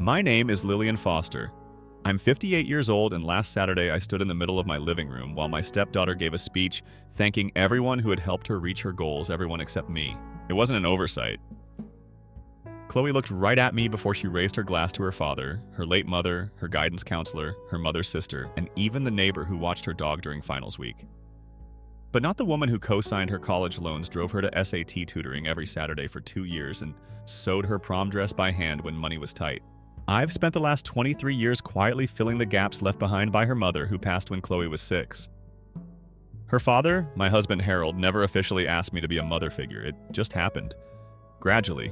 My name is Lillian Foster. I'm 58 years old, and last Saturday I stood in the middle of my living room while my stepdaughter gave a speech thanking everyone who had helped her reach her goals, everyone except me. It wasn't an oversight. Chloe looked right at me before she raised her glass to her father, her late mother, her guidance counselor, her mother's sister, and even the neighbor who watched her dog during finals week. But not the woman who co-signed her college loans, drove her to SAT tutoring every Saturday for 2 years, and sewed her prom dress by hand when money was tight. I've spent the last 23 years quietly filling the gaps left behind by her mother, who passed when Chloe was 6. Her father, my husband Harold, never officially asked me to be a mother figure. It just happened. Gradually.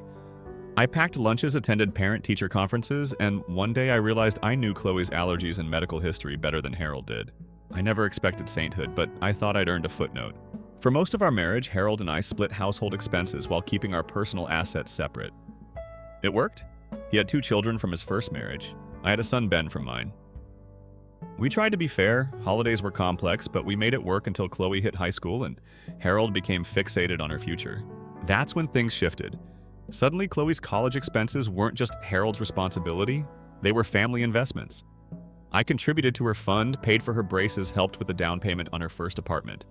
I packed lunches, attended parent-teacher conferences, and one day I realized I knew Chloe's allergies and medical history better than Harold did. I never expected sainthood, but I thought I'd earned a footnote. For most of our marriage, Harold and I split household expenses while keeping our personal assets separate. It worked. He had 2 children from his first marriage. I had a son, Ben, from mine. We tried to be fair. Holidays were complex, but we made it work until Chloe hit high school and Harold became fixated on her future. That's when things shifted. Suddenly, Chloe's college expenses weren't just Harold's responsibility, they were family investments. I contributed to her fund, paid for her braces, helped with the down payment on her first apartment.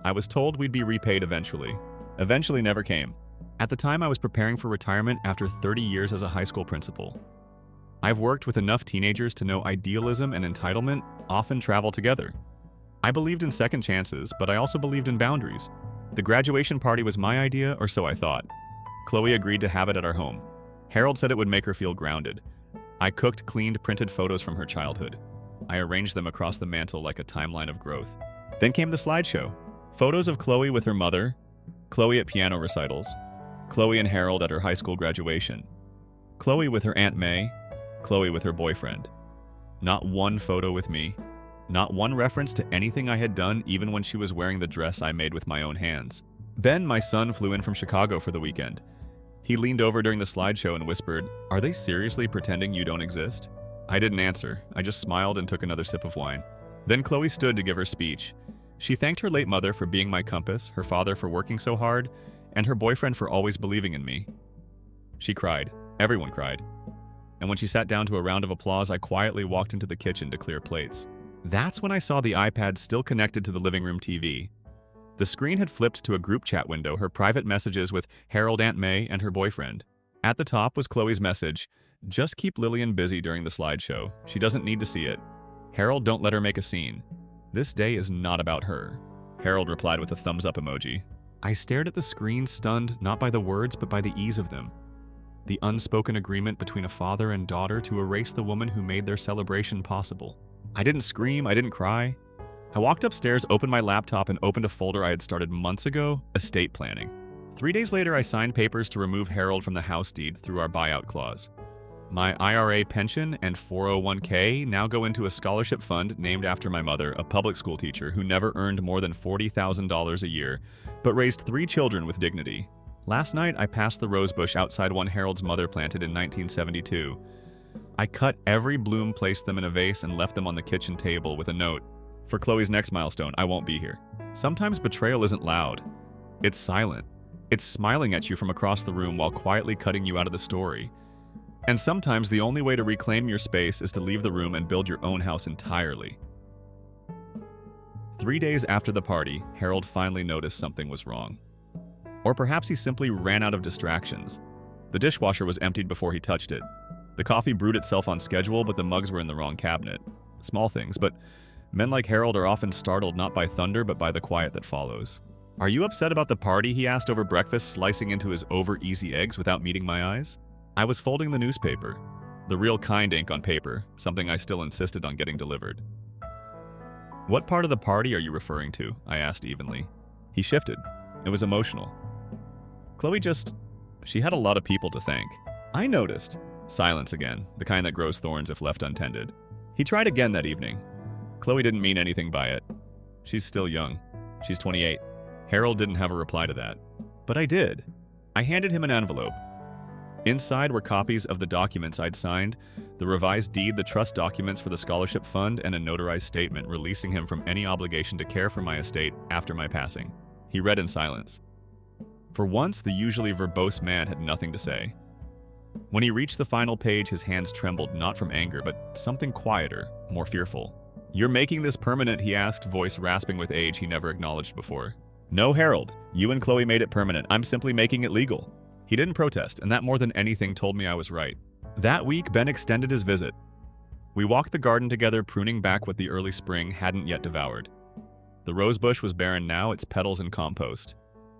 I was told we'd be repaid eventually. Eventually never came. At the time, I was preparing for retirement after 30 years as a high school principal. I've worked with enough teenagers to know idealism and entitlement often travel together. I believed in second chances, but I also believed in boundaries. The graduation party was my idea, or so I thought. Chloe agreed to have it at our home. Harold said it would make her feel grounded. I cooked, cleaned, printed photos from her childhood. I arranged them across the mantle like a timeline of growth. Then came the slideshow. Photos of Chloe with her mother, Chloe at piano recitals, Chloe and Harold at her high school graduation, Chloe with her Aunt May, Chloe with her boyfriend. Not one photo with me, not one reference to anything I had done, even when she was wearing the dress I made with my own hands. Ben, my son, flew in from Chicago for the weekend. He leaned over during the slideshow and whispered, "Are they seriously pretending you don't exist?" I didn't answer. I just smiled and took another sip of wine. Then Chloe stood to give her speech. She thanked her late mother for being my compass, her father for working so hard, and her boyfriend for always believing in me. She cried. Everyone cried. And when she sat down to a round of applause, I quietly walked into the kitchen to clear plates. That's when I saw the iPad still connected to the living room TV. The screen had flipped to a group chat window, her private messages with Harold, Aunt May, and her boyfriend. At the top was Chloe's message, "Just keep Lillian busy during the slideshow. She doesn't need to see it. Harold, don't let her make a scene. This day is not about her." Harold replied with a thumbs up emoji. I stared at the screen, stunned not by the words but by the ease of them. The unspoken agreement between a father and daughter to erase the woman who made their celebration possible. I didn't scream, I didn't cry. I walked upstairs, opened my laptop, and opened a folder I had started months ago, estate planning. 3 days later, I signed papers to remove Harold from the house deed through our buyout clause. My IRA pension and 401k now go into a scholarship fund named after my mother, a public school teacher who never earned more than $40,000 a year, but raised 3 children with dignity. Last night, I passed the rose bush outside one Harold's mother planted in 1972. I cut every bloom, placed them in a vase, and left them on the kitchen table with a note. For Chloe's next milestone, I won't be here. Sometimes betrayal isn't loud. It's silent. It's smiling at you from across the room while quietly cutting you out of the story. And sometimes the only way to reclaim your space is to leave the room and build your own house entirely. 3 days after the party, Harold finally noticed something was wrong. Or perhaps he simply ran out of distractions. The dishwasher was emptied before he touched it. The coffee brewed itself on schedule, but the mugs were in the wrong cabinet. Small things, but men like Harold are often startled not by thunder but by the quiet that follows. "Are you upset about the party?" he asked over breakfast, slicing into his over-easy eggs without meeting my eyes. I was folding the newspaper, the real kind ink on paper, something I still insisted on getting delivered. "What part of the party are you referring to?" I asked evenly. He shifted. It was emotional. Chloe she had a lot of people to thank. I noticed. Silence again, the kind that grows thorns if left untended. He tried again that evening. Chloe didn't mean anything by it. She's still young. She's 28. Harold didn't have a reply to that. But I did. I handed him an envelope. Inside were copies of the documents I'd signed, the revised deed, the trust documents for the scholarship fund, and a notarized statement releasing him from any obligation to care for my estate after my passing. He read in silence. For once, the usually verbose man had nothing to say. When he reached the final page, his hands trembled, not from anger, but something quieter, more fearful. "You're making this permanent?" he asked, voice rasping with age he never acknowledged before. "No, Harold. You and Chloe made it permanent. I'm simply making it legal." He didn't protest, and that more than anything told me I was right. That week, Ben extended his visit. We walked the garden together, pruning back what the early spring hadn't yet devoured. The rose bush was barren now, its petals in compost.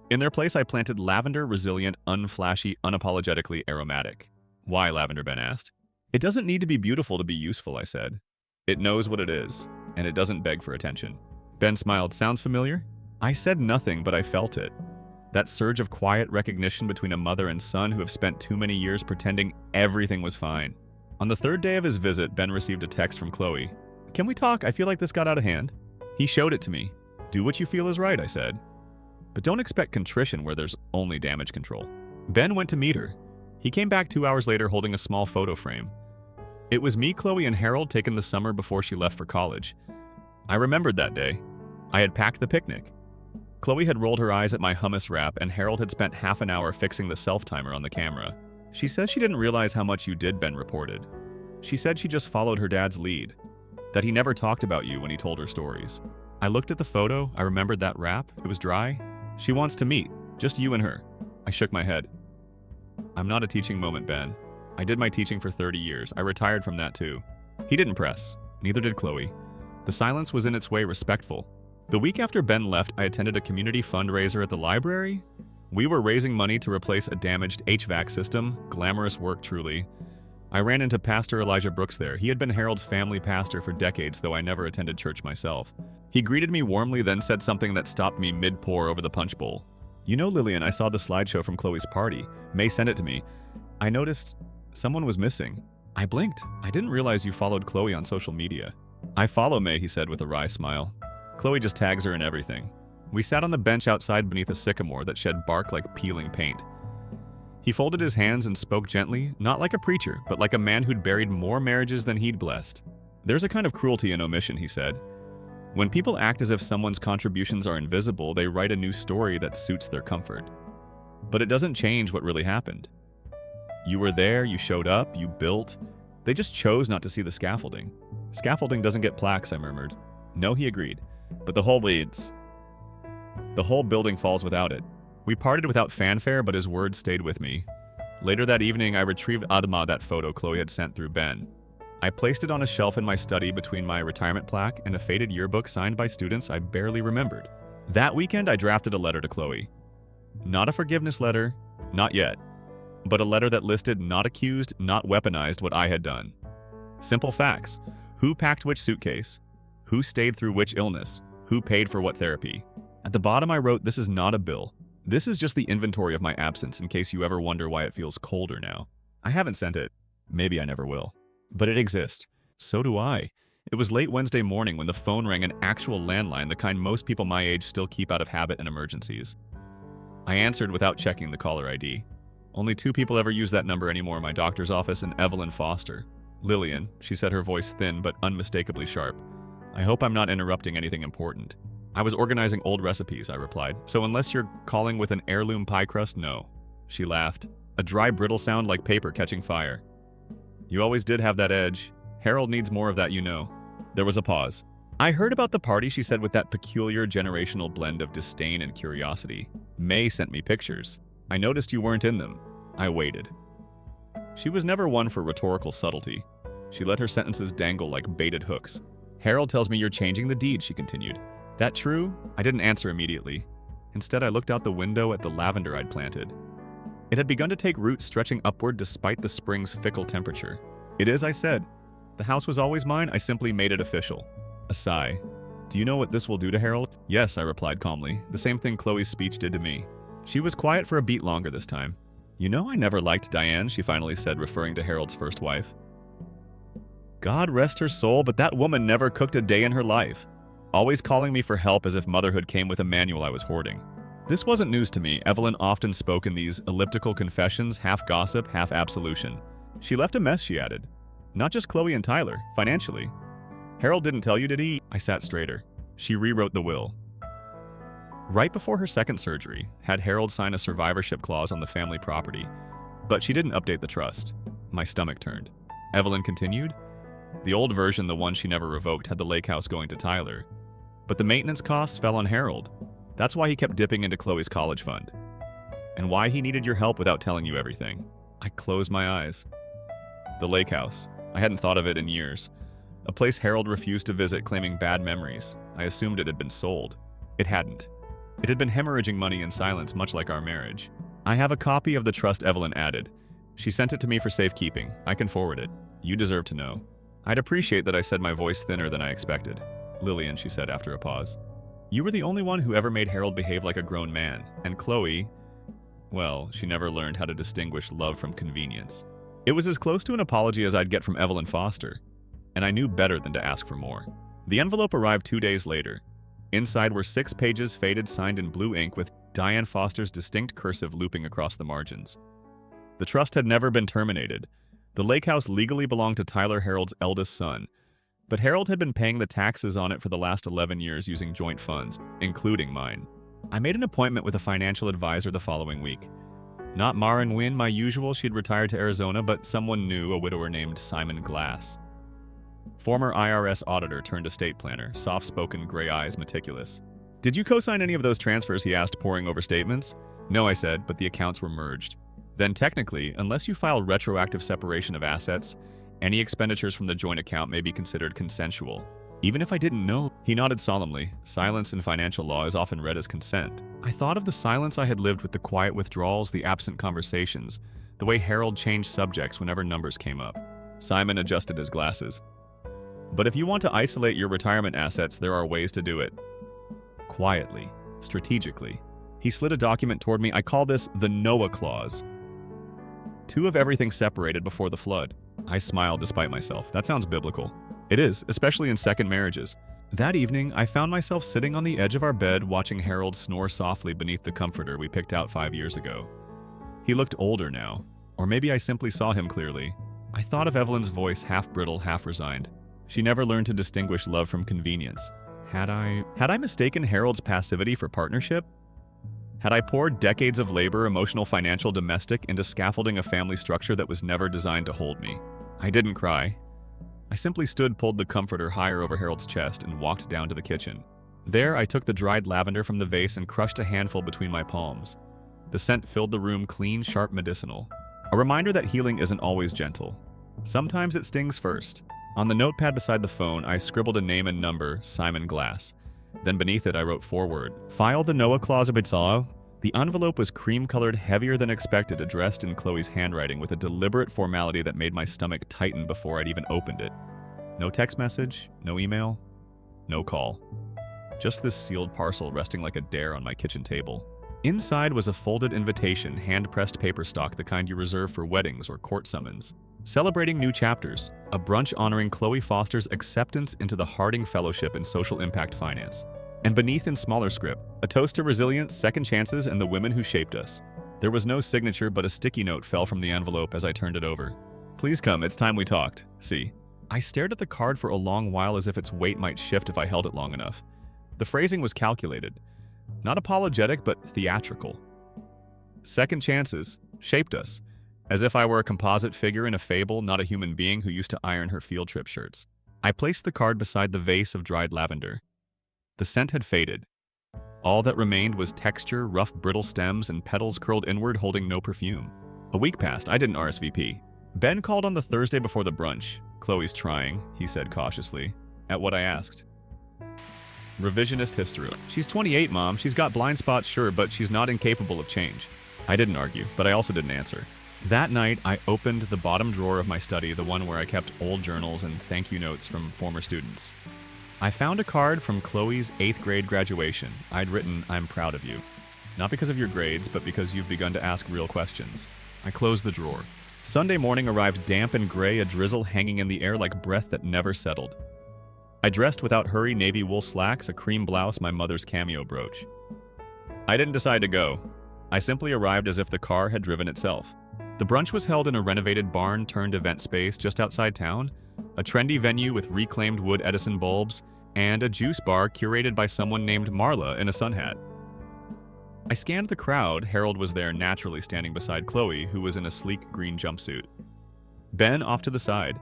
In their place, I planted lavender, resilient, unflashy, unapologetically aromatic. "Why lavender?" Ben asked. "It doesn't need to be beautiful to be useful," I said. "It knows what it is, and it doesn't beg for attention." Ben smiled. "Sounds familiar?" I said nothing, but I felt it. That surge of quiet recognition between a mother and son who have spent too many years pretending everything was fine. On the third day of his visit, Ben received a text from Chloe. "Can we talk? I feel like this got out of hand." He showed it to me. "Do what you feel is right," I said. "But don't expect contrition where there's only damage control." Ben went to meet her. He came back 2 hours later holding a small photo frame. It was me, Chloe, and Harold taken the summer before she left for college. I remembered that day. I had packed the picnic. Chloe had rolled her eyes at my hummus wrap, and Harold had spent half an hour fixing the self-timer on the camera. "She says she didn't realize how much you did," Ben reported. "She said she just followed her dad's lead, that he never talked about you when he told her stories." I looked at the photo. I remembered that wrap. It was dry. "She wants to meet, just you and her." I shook my head. "I'm not a teaching moment, Ben. I did my teaching for 30 years. I retired from that too." He didn't press. Neither did Chloe. The silence was in its way respectful. The week after Ben left, I attended a community fundraiser at the library. We were raising money to replace a damaged HVAC system. Glamorous work, truly. I ran into Pastor Elijah Brooks there. He had been Harold's family pastor for decades, though I never attended church myself. He greeted me warmly, then said something that stopped me mid-pour over the punch bowl. "You know, Lillian, I saw the slideshow from Chloe's party. May sent it to me. I noticed someone was missing." I blinked. "I didn't realize you followed Chloe on social media." "I follow May," he said with a wry smile. "Chloe just tags her in everything." We sat on the bench outside beneath a sycamore that shed bark like peeling paint. He folded his hands and spoke gently, not like a preacher, but like a man who'd buried more marriages than he'd blessed. "There's a kind of cruelty in omission," he said. "When people act as if someone's contributions are invisible, they write a new story that suits their comfort. But it doesn't change what really happened. You were there, you showed up, you built. They just chose not to see the scaffolding." "Scaffolding doesn't get plaques," I murmured. "No," he agreed. "But the whole building falls without it." We parted without fanfare, but his words stayed with me. Later that evening, I retrieved Adama, that photo Chloe had sent through Ben. I placed it on a shelf in my study between my retirement plaque and a faded yearbook signed by students I barely remembered. That weekend, I drafted a letter to Chloe. Not a forgiveness letter, not yet, but a letter that listed not accused, not weaponized what I had done. Simple facts. Who packed which suitcase? Who stayed through which illness? Who paid for what therapy? At the bottom I wrote, "This is not a bill. This is just the inventory of my absence in case you ever wonder why it feels colder now." I haven't sent it. Maybe I never will. But it exists. So do I. It was late Wednesday morning when the phone rang, an actual landline, the kind most people my age still keep out of habit in emergencies. I answered without checking the caller ID. Only 2 people ever use that number anymore, my doctor's office and Evelyn Foster. "Lillian," she said, her voice thin but unmistakably sharp. "I hope I'm not interrupting anything important." "I was organizing old recipes," I replied. "So unless you're calling with an heirloom pie crust, no." She laughed, a dry, brittle sound like paper catching fire. "You always did have that edge. Harold needs more of that, you know." There was a pause. "I heard about the party," she said with that peculiar generational blend of disdain and curiosity. "May sent me pictures. I noticed you weren't in them." I waited. She was never one for rhetorical subtlety. She let her sentences dangle like baited hooks. "Harold tells me you're changing the deed," she continued. "That true?" I didn't answer immediately. Instead, I looked out the window at the lavender I'd planted. It had begun to take root, stretching upward despite the spring's fickle temperature. "It is," I said. "The house was always mine. I simply made it official." A sigh. "Do you know what this will do to Harold?" "Yes," I replied calmly. "The same thing Chloe's speech did to me." She was quiet for a beat longer this time. "You know, I never liked Diane," she finally said, referring to Harold's first wife. "God rest her soul, but that woman never cooked a day in her life. Always calling me for help as if motherhood came with a manual I was hoarding." This wasn't news to me. Evelyn often spoke in these elliptical confessions, half gossip, half absolution. "She left a mess," she added. "Not just Chloe and Tyler, financially." "Harold didn't tell you, did he?" I sat straighter. "She rewrote the will." Right before her second surgery, had Harold sign a survivorship clause on the family property. But she didn't update the trust. My stomach turned. Evelyn continued. The old version, the one she never revoked, had the lake house going to Tyler. But the maintenance costs fell on Harold. That's why he kept dipping into Chloe's college fund. And why he needed your help without telling you everything. I closed my eyes. The lake house. I hadn't thought of it in years. A place Harold refused to visit, claiming bad memories. I assumed it had been sold. It hadn't. It had been hemorrhaging money in silence, much like our marriage. I have a copy of the trust Evelyn added. She sent it to me for safekeeping. I can forward it. You deserve to know. I'd appreciate that I said my voice thinner than I expected. Lillian, she said after a pause. You were the only one who ever made Harold behave like a grown man. And Chloe, well, she never learned how to distinguish love from convenience. It was as close to an apology as I'd get from Evelyn Foster. And I knew better than to ask for more. The envelope arrived 2 days later. Inside were 6 pages faded, signed in blue ink with Diane Foster's distinct cursive looping across the margins. The trust had never been terminated. The lake house legally belonged to Tyler Harold's eldest son, but Harold had been paying the taxes on it for the last 11 years using joint funds, including mine. I made an appointment with a financial advisor the following week. Not Maren Wynn, my usual, she'd retired to Arizona, but someone new, a widower named Simon Glass. Former IRS auditor turned estate planner, soft-spoken, gray eyes, meticulous. Did you co-sign any of those transfers, he asked, poring over statements? No, I said, but the accounts were merged. Then technically, unless you file retroactive separation of assets, any expenditures from the joint account may be considered consensual. Even if I didn't know, he nodded solemnly. Silence in financial law is often read as consent. I thought of the silence I had lived with, the quiet withdrawals, the absent conversations, the way Harold changed subjects whenever numbers came up. Simon adjusted his glasses. But if you want to isolate your retirement assets, there are ways to do it. Quietly, strategically. He slid a document toward me. I call this the Noah Clause. 2 of everything separated before the flood. I smiled despite myself. That sounds biblical. It is, especially in second marriages. That evening, I found myself sitting on the edge of our bed watching Harold snore softly beneath the comforter we picked out 5 years ago. He looked older now, or maybe I simply saw him clearly. I thought of Evelyn's voice, half brittle, half resigned. She never learned to distinguish love from convenience. Had I mistaken Harold's passivity for partnership? Had I poured decades of labor, emotional, financial, domestic, into scaffolding a family structure that was never designed to hold me? I didn't cry. I simply stood, pulled the comforter higher over Harold's chest, and walked down to the kitchen. There, I took the dried lavender from the vase and crushed a handful between my palms. The scent filled the room, clean, sharp, medicinal. A reminder that healing isn't always gentle. Sometimes it stings first. On the notepad beside the phone, I scribbled a name and number, Simon Glass. Then beneath it, I wrote forward, File the Noah Clause of Itzao. The envelope was cream-colored, heavier than expected, addressed in Chloe's handwriting with a deliberate formality that made my stomach tighten before I'd even opened it. No text message, no email, no call. Just this sealed parcel resting like a dare on my kitchen table. Inside was a folded invitation, hand-pressed paper stock, the kind you reserve for weddings or court summons. Celebrating new chapters, a brunch honoring Chloe Foster's acceptance into the Harding Fellowship in Social Impact Finance. And beneath, in smaller script, a toast to resilience, second chances, and the women who shaped us. There was no signature, but a sticky note fell from the envelope as I turned it over. Please come, it's time we talked. See. I stared at the card for a long while as if its weight might shift if I held it long enough. The phrasing was calculated. Not apologetic, but theatrical. Second chances shaped us. As if I were a composite figure in a fable, not a human being who used to iron her field trip shirts. I placed the card beside the vase of dried lavender. The scent had faded. All that remained was texture, rough, brittle stems, and petals curled inward holding no perfume. A week passed. I didn't RSVP. Ben called on the Thursday before the brunch. Chloe's trying, he said cautiously, at what I asked. Revisionist history. She's 28, Mom. She's got blind spots, sure, but she's not incapable of change. I didn't argue, but I also didn't answer. That night, I opened the bottom drawer of my study, the one where I kept old journals and thank you notes from former students. I found a card from Chloe's 8th grade graduation. I'd written, I'm proud of you. Not because of your grades, but because you've begun to ask real questions. I closed the drawer. Sunday morning arrived damp and gray, a drizzle hanging in the air like breath that never settled. I dressed without hurry, navy wool slacks, a cream blouse, my mother's cameo brooch. I didn't decide to go. I simply arrived as if the car had driven itself. The brunch was held in a renovated barn-turned-event space just outside town, a trendy venue with reclaimed wood Edison bulbs, and a juice bar curated by someone named Marla in a sun hat. I scanned the crowd. Harold was there naturally standing beside Chloe, who was in a sleek green jumpsuit. Ben off to the side.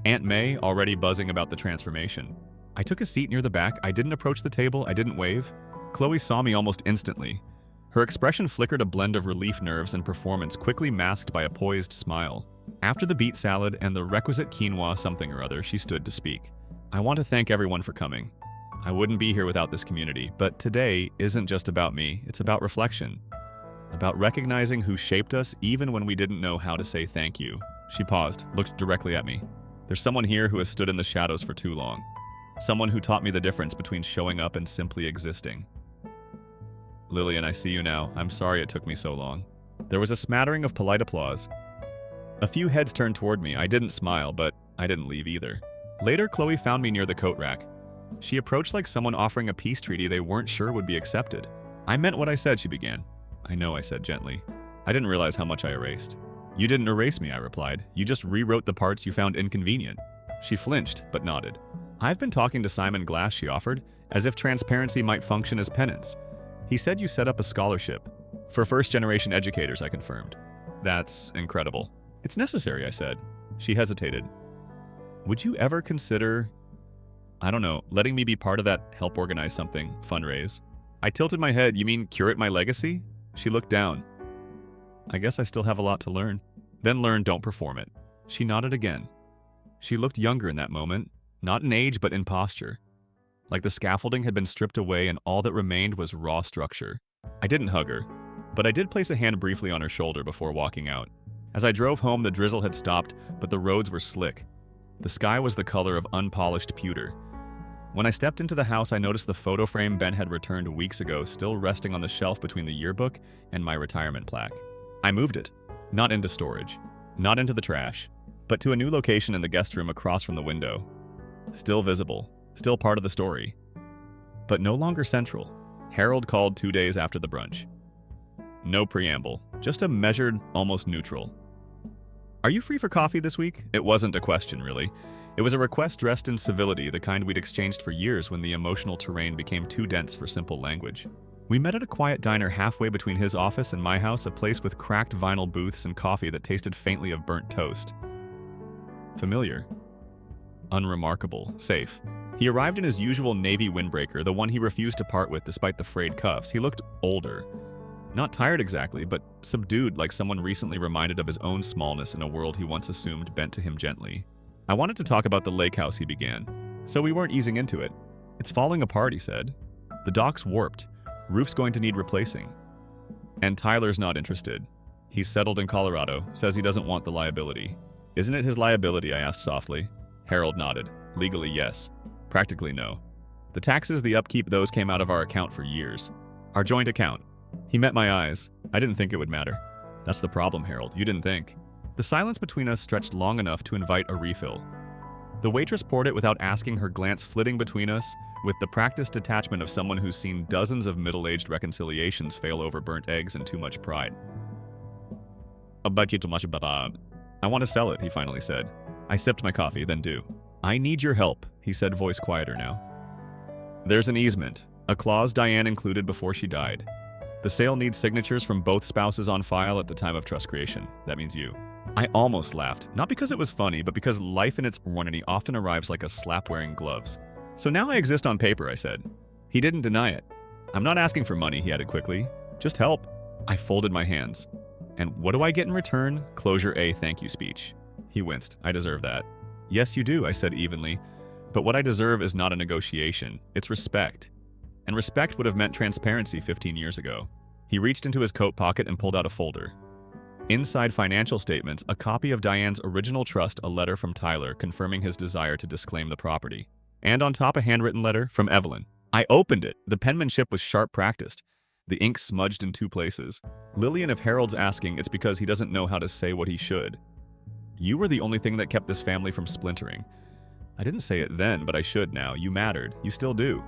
Aunt May already buzzing about the transformation. I took a seat near the back. I didn't approach the table. I didn't wave. Chloe saw me almost instantly. Her expression flickered a blend of relief, nerves, and performance, quickly masked by a poised smile. After the beet salad and the requisite quinoa something or other, she stood to speak. I want to thank everyone for coming. I wouldn't be here without this community, but today isn't just about me, it's about reflection. About recognizing who shaped us even when we didn't know how to say thank you. She paused, looked directly at me. There's someone here who has stood in the shadows for too long. Someone who taught me the difference between showing up and simply existing. Lillian, I see you now. I'm sorry it took me so long. There was a smattering of polite applause. A few heads turned toward me. I didn't smile, but I didn't leave either. Later, Chloe found me near the coat rack. She approached like someone offering a peace treaty they weren't sure would be accepted. I meant what I said, she began. I know, I said gently. I didn't realize how much I erased. You didn't erase me, I replied. You just rewrote the parts you found inconvenient. She flinched, but nodded. I've been talking to Simon Glass, she offered, as if transparency might function as penance. He said you set up a scholarship. For first-generation educators, I confirmed. That's incredible. It's necessary, I said. She hesitated. Would you ever consider, I don't know, letting me be part of that help organize something, fundraise? I tilted my head. You mean curate my legacy? She looked down. I guess I still have a lot to learn. Then learn, don't perform it. She nodded again. She looked younger in that moment, not in age but in posture. Like the scaffolding had been stripped away and all that remained was raw structure. I didn't hug her, but I did place a hand briefly on her shoulder before walking out. As I drove home, the drizzle had stopped, but the roads were slick. The sky was the color of unpolished pewter. When I stepped into the house, I noticed the photo frame Ben had returned weeks ago still resting on the shelf between the yearbook and my retirement plaque. I moved it, not into storage, not into the trash, but to a new location in the guest room across from the window. Still visible, still part of the story, but no longer central. Harold called 2 days after the brunch. No preamble, just a measured, almost neutral. Are you free for coffee this week? It wasn't a question, really. It was a request dressed in civility, the kind we'd exchanged for years when the emotional terrain became too dense for simple language. We met at a quiet diner halfway between his office and my house, a place with cracked vinyl booths and coffee that tasted faintly of burnt toast. Familiar. Unremarkable. Safe. He arrived in his usual navy windbreaker, the one he refused to part with despite the frayed cuffs. He looked older. Not tired exactly, but subdued, like someone recently reminded of his own smallness in a world he once assumed bent to him gently. I wanted to talk about the lake house, he began, so we weren't easing into it. It's falling apart, he said. The dock's warped. Roof's going to need replacing. And Tyler's not interested. He's settled in Colorado, says he doesn't want the liability. Isn't it his liability? I asked softly. Harold nodded. Legally, yes. Practically, no. The taxes, the upkeep, those came out of our account for years. Our joint account. He met my eyes. I didn't think it would matter. That's the problem, Harold. You didn't think. The silence between us stretched long enough to invite a refill. The waitress poured it without asking, her glance flitting between us with the practiced detachment of someone who's seen dozens of middle-aged reconciliations fail over burnt eggs and too much pride. About you too much, I want to sell it, he finally said. I sipped my coffee, then do. I need your help, he said, voice quieter now. There's an easement, a clause Diane included before she died. The sale needs signatures from both spouses on file at the time of trust creation. That means you. I almost laughed, not because it was funny, but because life in its serenity often arrives like a slap wearing gloves. So now I exist on paper, I said. He didn't deny it. I'm not asking for money, he added quickly. Just help. I folded my hands. And what do I get in return? Closure A thank you speech. He winced. I deserve that. Yes, you do, I said evenly. But what I deserve is not a negotiation. It's respect. And respect would have meant transparency 15 years ago. He reached into his coat pocket and pulled out a folder. Inside financial statements, a copy of Diane's original trust, a letter from Tyler confirming his desire to disclaim the property. And on top, a handwritten letter from Evelyn. I opened it. The penmanship was sharp practiced. The ink smudged in 2 places. Lillian, if Harold's asking, it's because he doesn't know how to say what he should. You were the only thing that kept this family from splintering. I didn't say it then, but I should now. You mattered. You still do.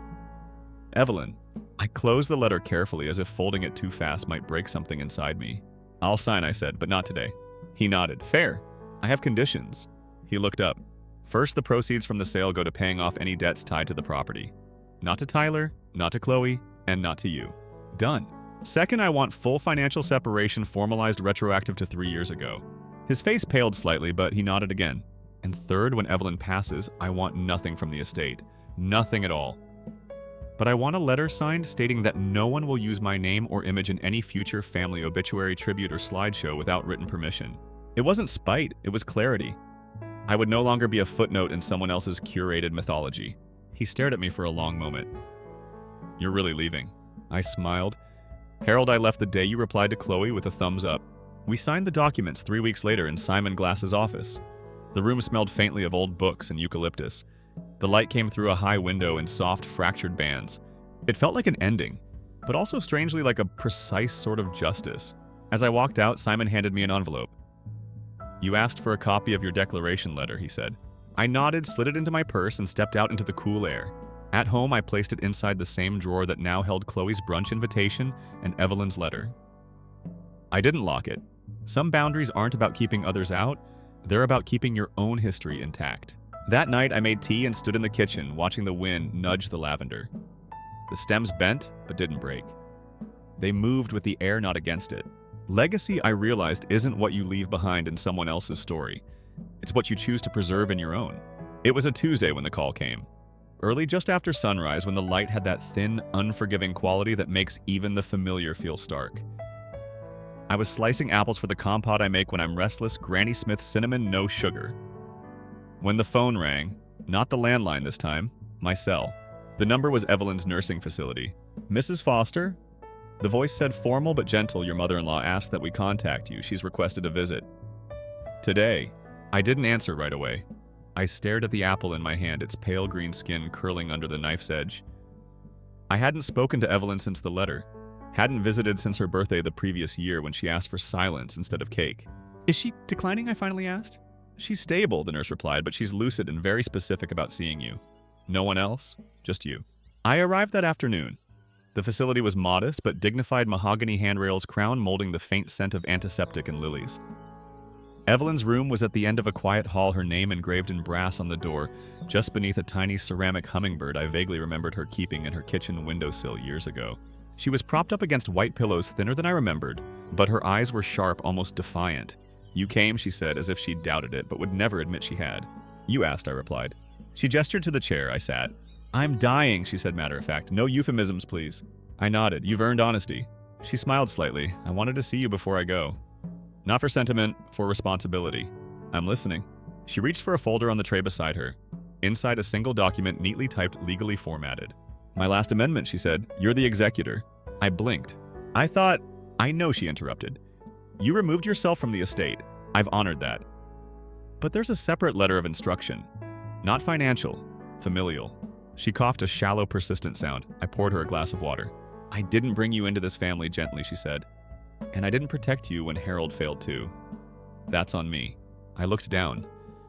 Evelyn. I closed the letter carefully, as if folding it too fast might break something inside me. I'll sign, I said, but not today. He nodded. Fair. I have conditions. He looked up. First, the proceeds from the sale go to paying off any debts tied to the property. Not to Tyler, not to Chloe, and not to you. Done. Second, I want full financial separation formalized retroactive to 3 years ago. His face paled slightly, but he nodded again. And third, when Evelyn passes, I want nothing from the estate. Nothing at all. But I want a letter signed stating that no one will use my name or image in any future family obituary, tribute, or slideshow without written permission. It wasn't spite, it was clarity. I would no longer be a footnote in someone else's curated mythology. He stared at me for a long moment. You're really leaving. I smiled. Harold, I left the day you replied to Chloe with a thumbs up. We signed the documents 3 weeks later in Simon Glass's office. The room smelled faintly of old books and eucalyptus. The light came through a high window in soft, fractured bands. It felt like an ending, but also strangely like a precise sort of justice. As I walked out, Simon handed me an envelope. You asked for a copy of your declaration letter, he said. I nodded, slid it into my purse, and stepped out into the cool air. At home, I placed it inside the same drawer that now held Chloe's brunch invitation and Evelyn's letter. I didn't lock it. Some boundaries aren't about keeping others out, they're about keeping your own history intact. That night, I made tea and stood in the kitchen, watching the wind nudge the lavender. The stems bent, but didn't break. They moved with the air, not against it. Legacy, I realized, isn't what you leave behind in someone else's story. It's what you choose to preserve in your own. It was a Tuesday when the call came. Early, just after sunrise, when the light had that thin, unforgiving quality that makes even the familiar feel stark. I was slicing apples for the compote I make when I'm restless, Granny Smith cinnamon, no sugar. When the phone rang, not the landline this time, my cell. The number was Evelyn's nursing facility. Mrs. Foster? The voice said formal but gentle, your mother-in-law asked that we contact you. She's requested a visit. Today. I didn't answer right away. I stared at the apple in my hand, its pale green skin curling under the knife's edge. I hadn't spoken to Evelyn since the letter. Hadn't visited since her birthday the previous year when she asked for silence instead of cake. Is she declining? I finally asked. She's stable, the nurse replied, but she's lucid and very specific about seeing you. No one else? Just you. I arrived that afternoon. The facility was modest, but dignified mahogany handrails crown molding the faint scent of antiseptic and lilies. Evelyn's room was at the end of a quiet hall, her name engraved in brass on the door, just beneath a tiny ceramic hummingbird I vaguely remembered her keeping in her kitchen windowsill years ago. She was propped up against white pillows thinner than I remembered, but her eyes were sharp, almost defiant. You came, she said, as if she doubted it, but would never admit she had. You asked, I replied. She gestured to the chair. I sat. I'm dying, she said matter of fact. No euphemisms, please. I nodded. You've earned honesty. She smiled slightly. I wanted to see you before I go. Not for sentiment, for responsibility. I'm listening. She reached for a folder on the tray beside her. Inside a single document, neatly typed, legally formatted. My last amendment, she said. You're the executor. I blinked. I know, she interrupted. You removed yourself from the estate. I've honored that. But there's a separate letter of instruction. Not financial, familial. She coughed a shallow, persistent sound. I poured her a glass of water. I didn't bring you into this family gently, she said. And I didn't protect you when Harold failed too. That's on me. I looked down.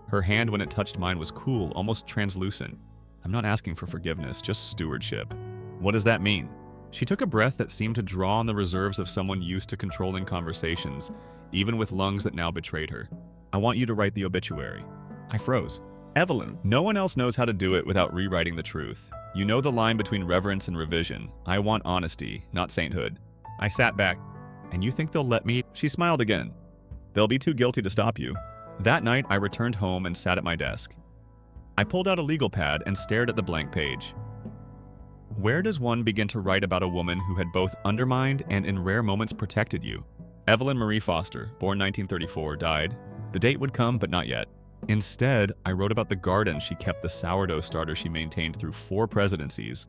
Her hand, when it touched mine, was cool, almost translucent. I'm not asking for forgiveness, just stewardship. What does that mean? She took a breath that seemed to draw on the reserves of someone used to controlling conversations, even with lungs that now betrayed her. I want you to write the obituary. I froze. Evelyn, no one else knows how to do it without rewriting the truth. You know the line between reverence and revision. I want honesty, not sainthood. I sat back. And you think they'll let me? She smiled again. They'll be too guilty to stop you. That night, I returned home and sat at my desk. I pulled out a legal pad and stared at the blank page. Where does one begin to write about a woman who had both undermined and in rare moments protected you? Evelyn Marie Foster, born 1934, died. The date would come, but not yet. Instead, I wrote about the garden she kept, the sourdough starter she maintained through 4 presidencies,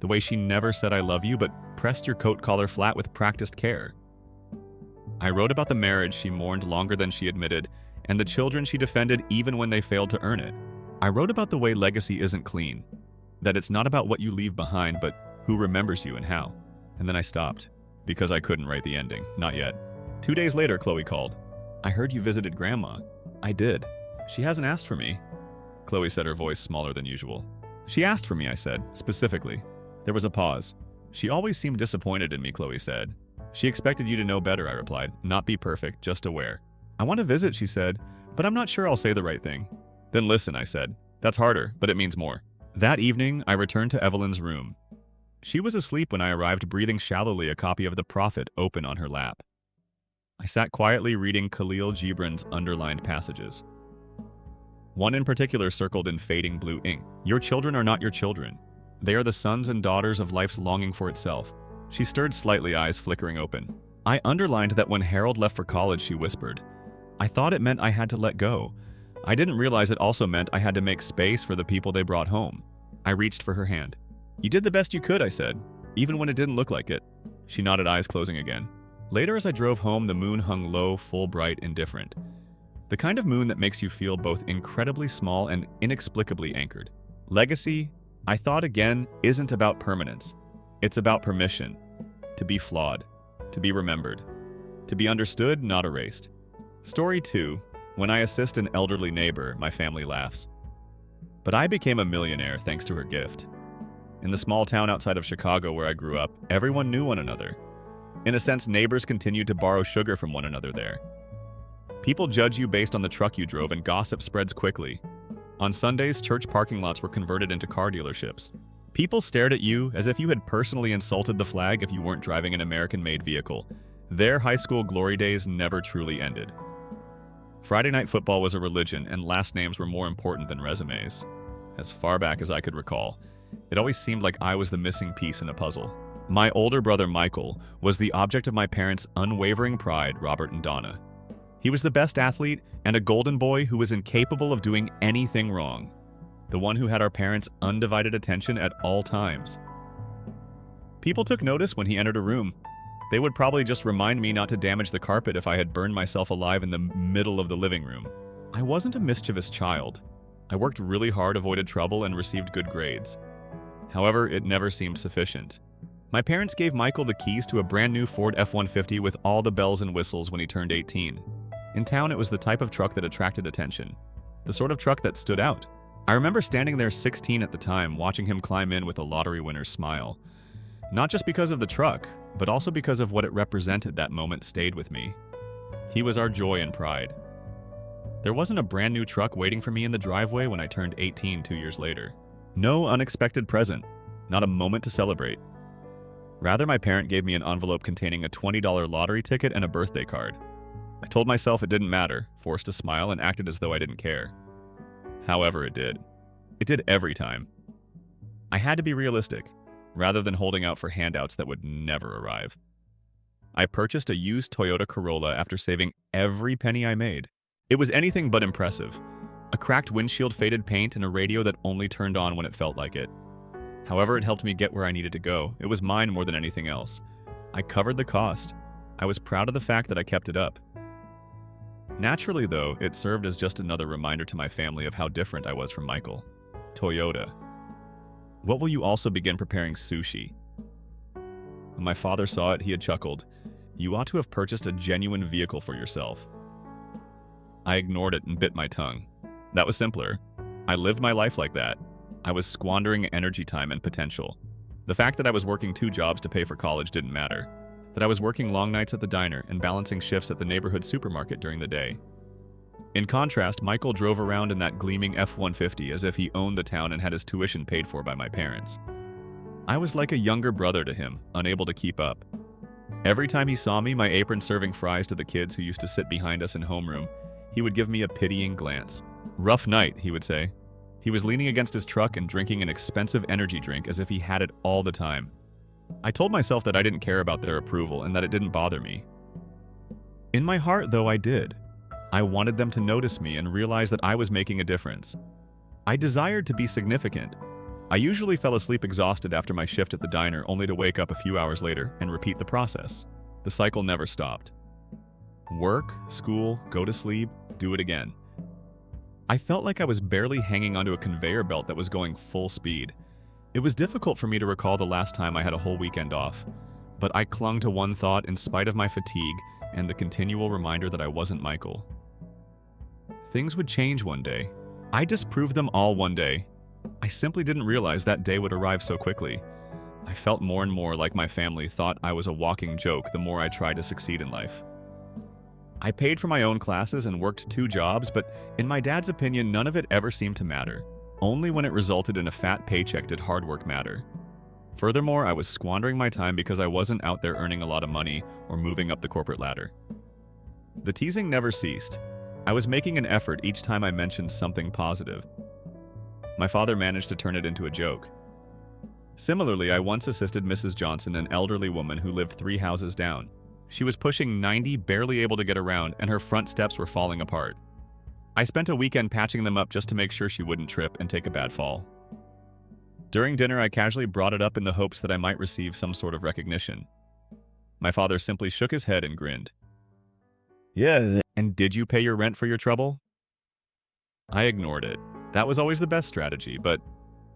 the way she never said I love you, but pressed your coat collar flat with practiced care. I wrote about the marriage she mourned longer than she admitted, and the children she defended even when they failed to earn it. I wrote about the way legacy isn't clean, that it's not about what you leave behind, but who remembers you and how. And then I stopped, because I couldn't write the ending, not yet. 2 days later, Chloe called. I heard you visited Grandma. I did. She hasn't asked for me. Chloe said, her voice smaller than usual. She asked for me, I said, specifically. There was a pause. She always seemed disappointed in me, Chloe said. She expected you to know better, I replied. Not be perfect, just aware. I want to visit, she said, but I'm not sure I'll say the right thing. Then listen, I said. That's harder, but it means more. That evening, I returned to Evelyn's room. She was asleep when I arrived, breathing shallowly, a copy of The Prophet open on her lap. I sat quietly reading Khalil Gibran's underlined passages. One in particular circled in fading blue ink. Your children are not your children. They are the sons and daughters of life's longing for itself. She stirred slightly, eyes flickering open. I underlined that when Harold left for college, she whispered. I thought it meant I had to let go. I didn't realize it also meant I had to make space for the people they brought home. I reached for her hand. You did the best you could, I said, even when it didn't look like it. She nodded, eyes closing again. Later, as I drove home, the moon hung low, full, bright, indifferent. The kind of moon that makes you feel both incredibly small and inexplicably anchored. Legacy, I thought again, isn't about permanence. It's about permission. To be flawed. To be remembered. To be understood, not erased. Story 2. When I assist an elderly neighbor, my family laughs. But I became a millionaire thanks to her gift. In the small town outside of Chicago where I grew up, everyone knew one another. In a sense, neighbors continued to borrow sugar from one another there. People judge you based on the truck you drove, and gossip spreads quickly. On Sundays, church parking lots were converted into car dealerships. People stared at you as if you had personally insulted the flag if you weren't driving an American-made vehicle. Their high school glory days never truly ended. Friday night football was a religion, and last names were more important than resumes. As far back as I could recall, it always seemed like I was the missing piece in a puzzle. My older brother Michael was the object of my parents' unwavering pride, Robert and Donna. He was the best athlete and a golden boy who was incapable of doing anything wrong. The one who had our parents' undivided attention at all times. People took notice when he entered a room. They would probably just remind me not to damage the carpet if I had burned myself alive in the middle of the living room. I wasn't a mischievous child. I worked really hard, avoided trouble, and received good grades. However, it never seemed sufficient. My parents gave Michael the keys to a brand new Ford F-150 with all the bells and whistles when he turned 18. In town, it was the type of truck that attracted attention. The sort of truck that stood out. I remember standing there 16 at the time, watching him climb in with a lottery winner's smile. Not just because of the truck, but also because of what it represented. That moment stayed with me. He was our joy and pride. There wasn't a brand new truck waiting for me in the driveway when I turned 18 2 years later. No unexpected present, not a moment to celebrate. Rather, my parent gave me an envelope containing a $20 lottery ticket and a birthday card. I told myself it didn't matter, forced a smile, and acted as though I didn't care. However, it did. It did every time. I had to be realistic, rather than holding out for handouts that would never arrive. I purchased a used Toyota Corolla after saving every penny I made. It was anything but impressive. A cracked windshield, faded paint, and a radio that only turned on when it felt like it. However, it helped me get where I needed to go. It was mine more than anything else. I covered the cost. I was proud of the fact that I kept it up. Naturally, though, it served as just another reminder to my family of how different I was from Michael. Toyota. What will you also begin preparing sushi? When my father saw it, he had chuckled. You ought to have purchased a genuine vehicle for yourself. I ignored it and bit my tongue. That was simpler. I lived my life like that. I was squandering energy, time, and potential. The fact that I was working 2 jobs to pay for college didn't matter. That I was working long nights at the diner and balancing shifts at the neighborhood supermarket during the day. In contrast, Michael drove around in that gleaming F-150 as if he owned the town and had his tuition paid for by my parents. I was like a younger brother to him, unable to keep up. Every time he saw me, my apron serving fries to the kids who used to sit behind us in homeroom, he would give me a pitying glance. Rough night, he would say. He was leaning against his truck and drinking an expensive energy drink as if he had it all the time. I told myself that I didn't care about their approval and that it didn't bother me. In my heart, though, I did. I wanted them to notice me and realize that I was making a difference. I desired to be significant. I usually fell asleep exhausted after my shift at the diner, only to wake up a few hours later and repeat the process. The cycle never stopped. Work, school, go to sleep, do it again. I felt like I was barely hanging onto a conveyor belt that was going full speed. It was difficult for me to recall the last time I had a whole weekend off, but I clung to one thought in spite of my fatigue and the continual reminder that I wasn't Michael. Things would change one day. I disproved them all one day. I simply didn't realize that day would arrive so quickly. I felt more and more like my family thought I was a walking joke the more I tried to succeed in life. I paid for my own classes and worked 2 jobs, but in my dad's opinion, none of it ever seemed to matter. Only when it resulted in a fat paycheck did hard work matter. Furthermore, I was squandering my time because I wasn't out there earning a lot of money or moving up the corporate ladder. The teasing never ceased. I was making an effort each time I mentioned something positive. My father managed to turn it into a joke. Similarly, I once assisted Mrs. Johnson, an elderly woman who lived 3 houses down. She was pushing 90, barely able to get around, and her front steps were falling apart. I spent a weekend patching them up just to make sure she wouldn't trip and take a bad fall. During dinner, I casually brought it up in the hopes that I might receive some sort of recognition. My father simply shook his head and grinned. "Yes, and did you pay your rent for your trouble?" I ignored it. That was always the best strategy, but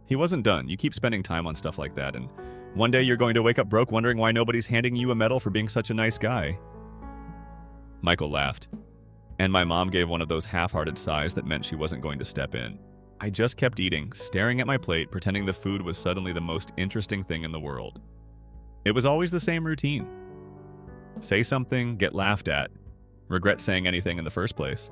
he wasn't done. You keep spending time on stuff like that, and one day you're going to wake up broke wondering why nobody's handing you a medal for being such a nice guy. Michael laughed, and my mom gave one of those half-hearted sighs that meant she wasn't going to step in. I just kept eating, staring at my plate, pretending the food was suddenly the most interesting thing in the world. It was always the same routine. Say something, get laughed at, regret saying anything in the first place.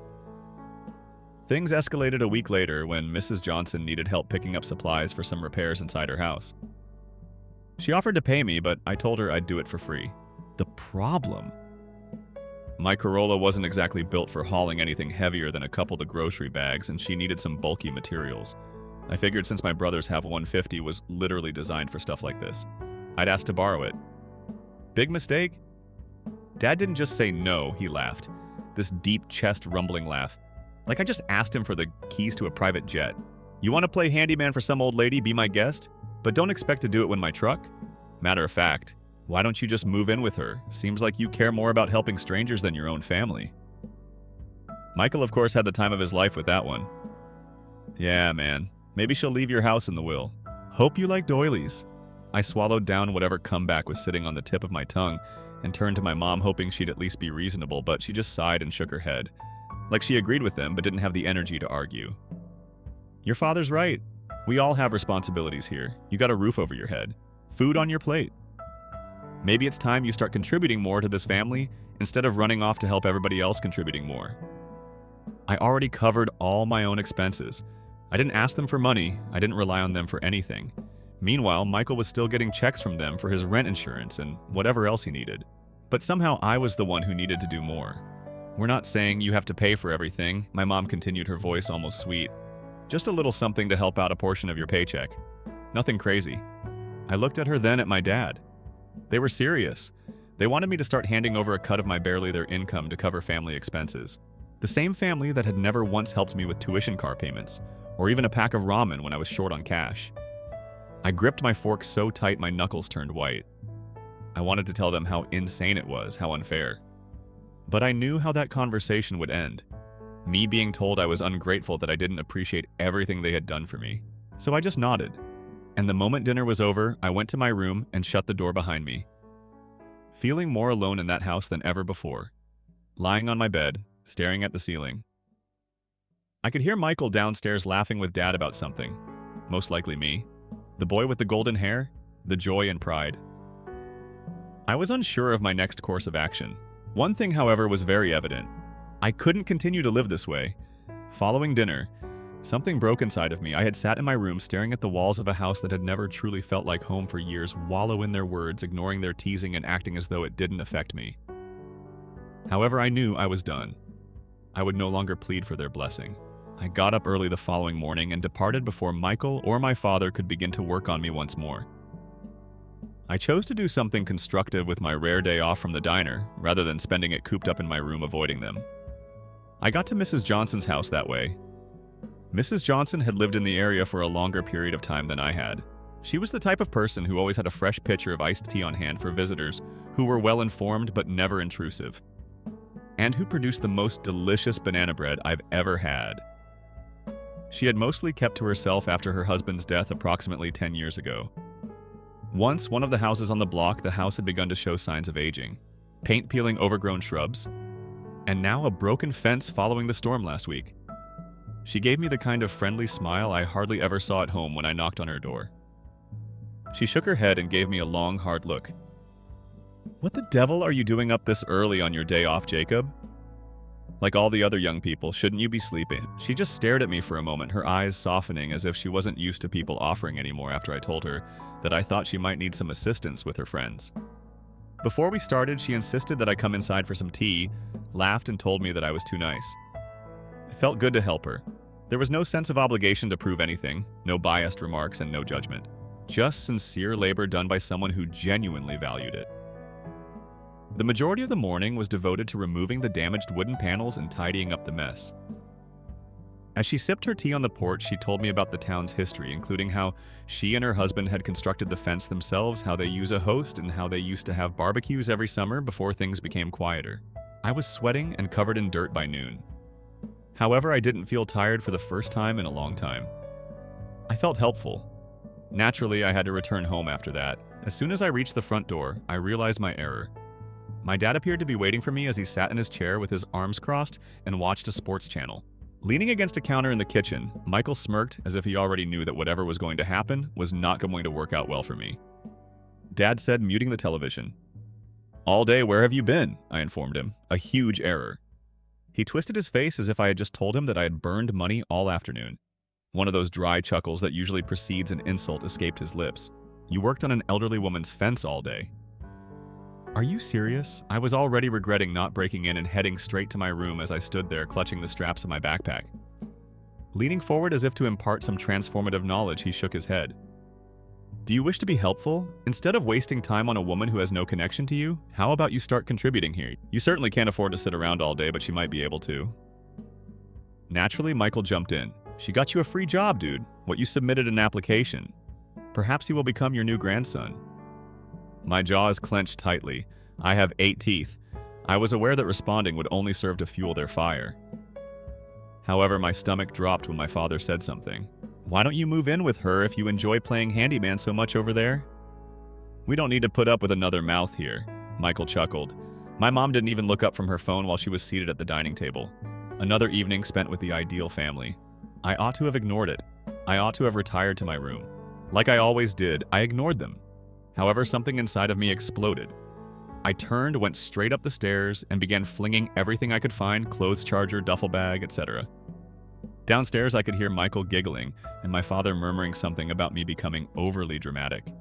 Things escalated a week later when Mrs. Johnson needed help picking up supplies for some repairs inside her house. She offered to pay me, but I told her I'd do it for free. The problem? My Corolla wasn't exactly built for hauling anything heavier than a couple of grocery bags, and she needed some bulky materials. I figured since my brother's have 150 was literally designed for stuff like this, I'd asked to borrow it. Big mistake? Dad didn't just say no, he laughed. This deep chest rumbling laugh. Like I just asked him for the keys to a private jet. You want to play handyman for some old lady, be my guest? But don't expect to do it with my truck? Matter of fact, why don't you just move in with her? Seems like you care more about helping strangers than your own family. Michael, of course, had the time of his life with that one. Yeah, man. Maybe she'll leave your house in the will. Hope you like doilies. I swallowed down whatever comeback was sitting on the tip of my tongue and turned to my mom hoping she'd at least be reasonable, but she just sighed and shook her head. Like she agreed with them, but didn't have the energy to argue. Your father's right. We all have responsibilities here. You got a roof over your head. Food on your plate. Maybe it's time you start contributing more to this family instead of running off to help everybody else contributing more. I already covered all my own expenses. I didn't ask them for money. I didn't rely on them for anything. Meanwhile, Michael was still getting checks from them for his rent insurance and whatever else he needed. But somehow I was the one who needed to do more. We're not saying you have to pay for everything, my mom continued, her voice almost sweet. Just a little something to help out a portion of your paycheck. Nothing crazy. I looked at her, then at my dad. They were serious. They wanted me to start handing over a cut of my barely their income to cover family expenses. The same family that had never once helped me with tuition car payments, or even a pack of ramen when I was short on cash. I gripped my fork so tight my knuckles turned white. I wanted to tell them how insane it was, how unfair. But I knew how that conversation would end. Me being told I was ungrateful that I didn't appreciate everything they had done for me. So I just nodded. And the moment dinner was over, I went to my room and shut the door behind me. Feeling more alone in that house than ever before. Lying on my bed, staring at the ceiling. I could hear Michael downstairs laughing with Dad about something. Most likely me. The boy with the golden hair, the joy and pride. I was unsure of my next course of action. One thing, however, was very evident. I couldn't continue to live this way. Following dinner, something broke inside of me. I had sat in my room staring at the walls of a house that had never truly felt like home for years, wallow in their words, ignoring their teasing and acting as though it didn't affect me. However, I knew I was done. I would no longer plead for their blessing. I got up early the following morning and departed before Michael or my father could begin to work on me once more. I chose to do something constructive with my rare day off from the diner, rather than spending it cooped up in my room avoiding them. I got to Mrs. Johnson's house that way. Mrs. Johnson had lived in the area for a longer period of time than I had. She was the type of person who always had a fresh pitcher of iced tea on hand for visitors who were well-informed but never intrusive, and who produced the most delicious banana bread I've ever had. She had mostly kept to herself after her husband's death approximately 10 years ago. Once, one of the houses on the block, the house had begun to show signs of aging. Paint peeling overgrown shrubs, and now a broken fence following the storm last week. She gave me the kind of friendly smile I hardly ever saw at home when I knocked on her door. She shook her head and gave me a long, hard look. "What the devil are you doing up this early on your day off, Jacob?" Like all the other young people, shouldn't you be sleeping? She just stared at me for a moment, her eyes softening as if she wasn't used to people offering anymore after I told her that I thought she might need some assistance with her friends. Before we started, she insisted that I come inside for some tea, laughed and told me that I was too nice. It felt good to help her. There was no sense of obligation to prove anything, no biased remarks and no judgment. Just sincere labor done by someone who genuinely valued it. The majority of the morning was devoted to removing the damaged wooden panels and tidying up the mess. As she sipped her tea on the porch, she told me about the town's history, including how she and her husband had constructed the fence themselves, how they use a host, and how they used to have barbecues every summer before things became quieter. I was sweating and covered in dirt by noon. However, I didn't feel tired for the first time in a long time. I felt helpful. Naturally, I had to return home after that. As soon as I reached the front door, I realized my error. My dad appeared to be waiting for me as he sat in his chair with his arms crossed and watched a sports channel. Leaning against a counter in the kitchen, Michael smirked as if he already knew that whatever was going to happen was not going to work out well for me. Dad said, muting the television. "All day, where have you been?" I informed him. A huge error. He twisted his face as if I had just told him that I had burned money all afternoon. One of those dry chuckles that usually precedes an insult escaped his lips. "You worked on an elderly woman's fence all day." Are you serious? I was already regretting not breaking in and heading straight to my room as I stood there clutching the straps of my backpack. Leaning forward as if to impart some transformative knowledge, he shook his head. "Do you wish to be helpful? Instead of wasting time on a woman who has no connection to you, how about you start contributing here? You certainly can't afford to sit around all day, but she might be able to." Naturally, Michael jumped in. "She got you a free job, dude. What, you submitted an application? Perhaps he will become your new grandson." My jaws clenched tightly. I have 8 teeth. I was aware that responding would only serve to fuel their fire. However, my stomach dropped when my father said something. "Why don't you move in with her if you enjoy playing handyman so much over there?" "We don't need to put up with another mouth here," Michael chuckled. My mom didn't even look up from her phone while she was seated at the dining table. Another evening spent with the ideal family. I ought to have ignored it. I ought to have retired to my room. Like I always did, I ignored them. However, something inside of me exploded. I turned, went straight up the stairs, and began flinging everything I could find, clothes charger, duffel bag, etc. Downstairs, I could hear Michael giggling and my father murmuring something about me becoming overly dramatic.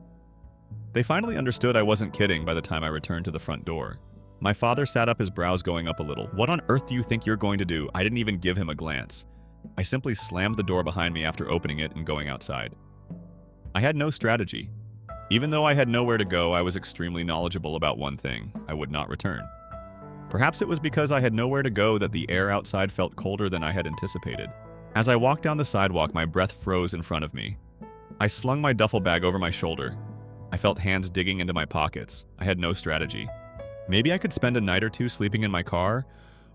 They finally understood I wasn't kidding by the time I returned to the front door. My father sat up, his brows going up a little. "What on earth do you think you're going to do?" I didn't even give him a glance. I simply slammed the door behind me after opening it and going outside. I had no strategy. Even though I had nowhere to go, I was extremely knowledgeable about one thing: I would not return. Perhaps it was because I had nowhere to go that the air outside felt colder than I had anticipated. As I walked down the sidewalk, my breath froze in front of me. I slung my duffel bag over my shoulder. I felt hands digging into my pockets. I had no strategy. Maybe I could spend a night or two sleeping in my car,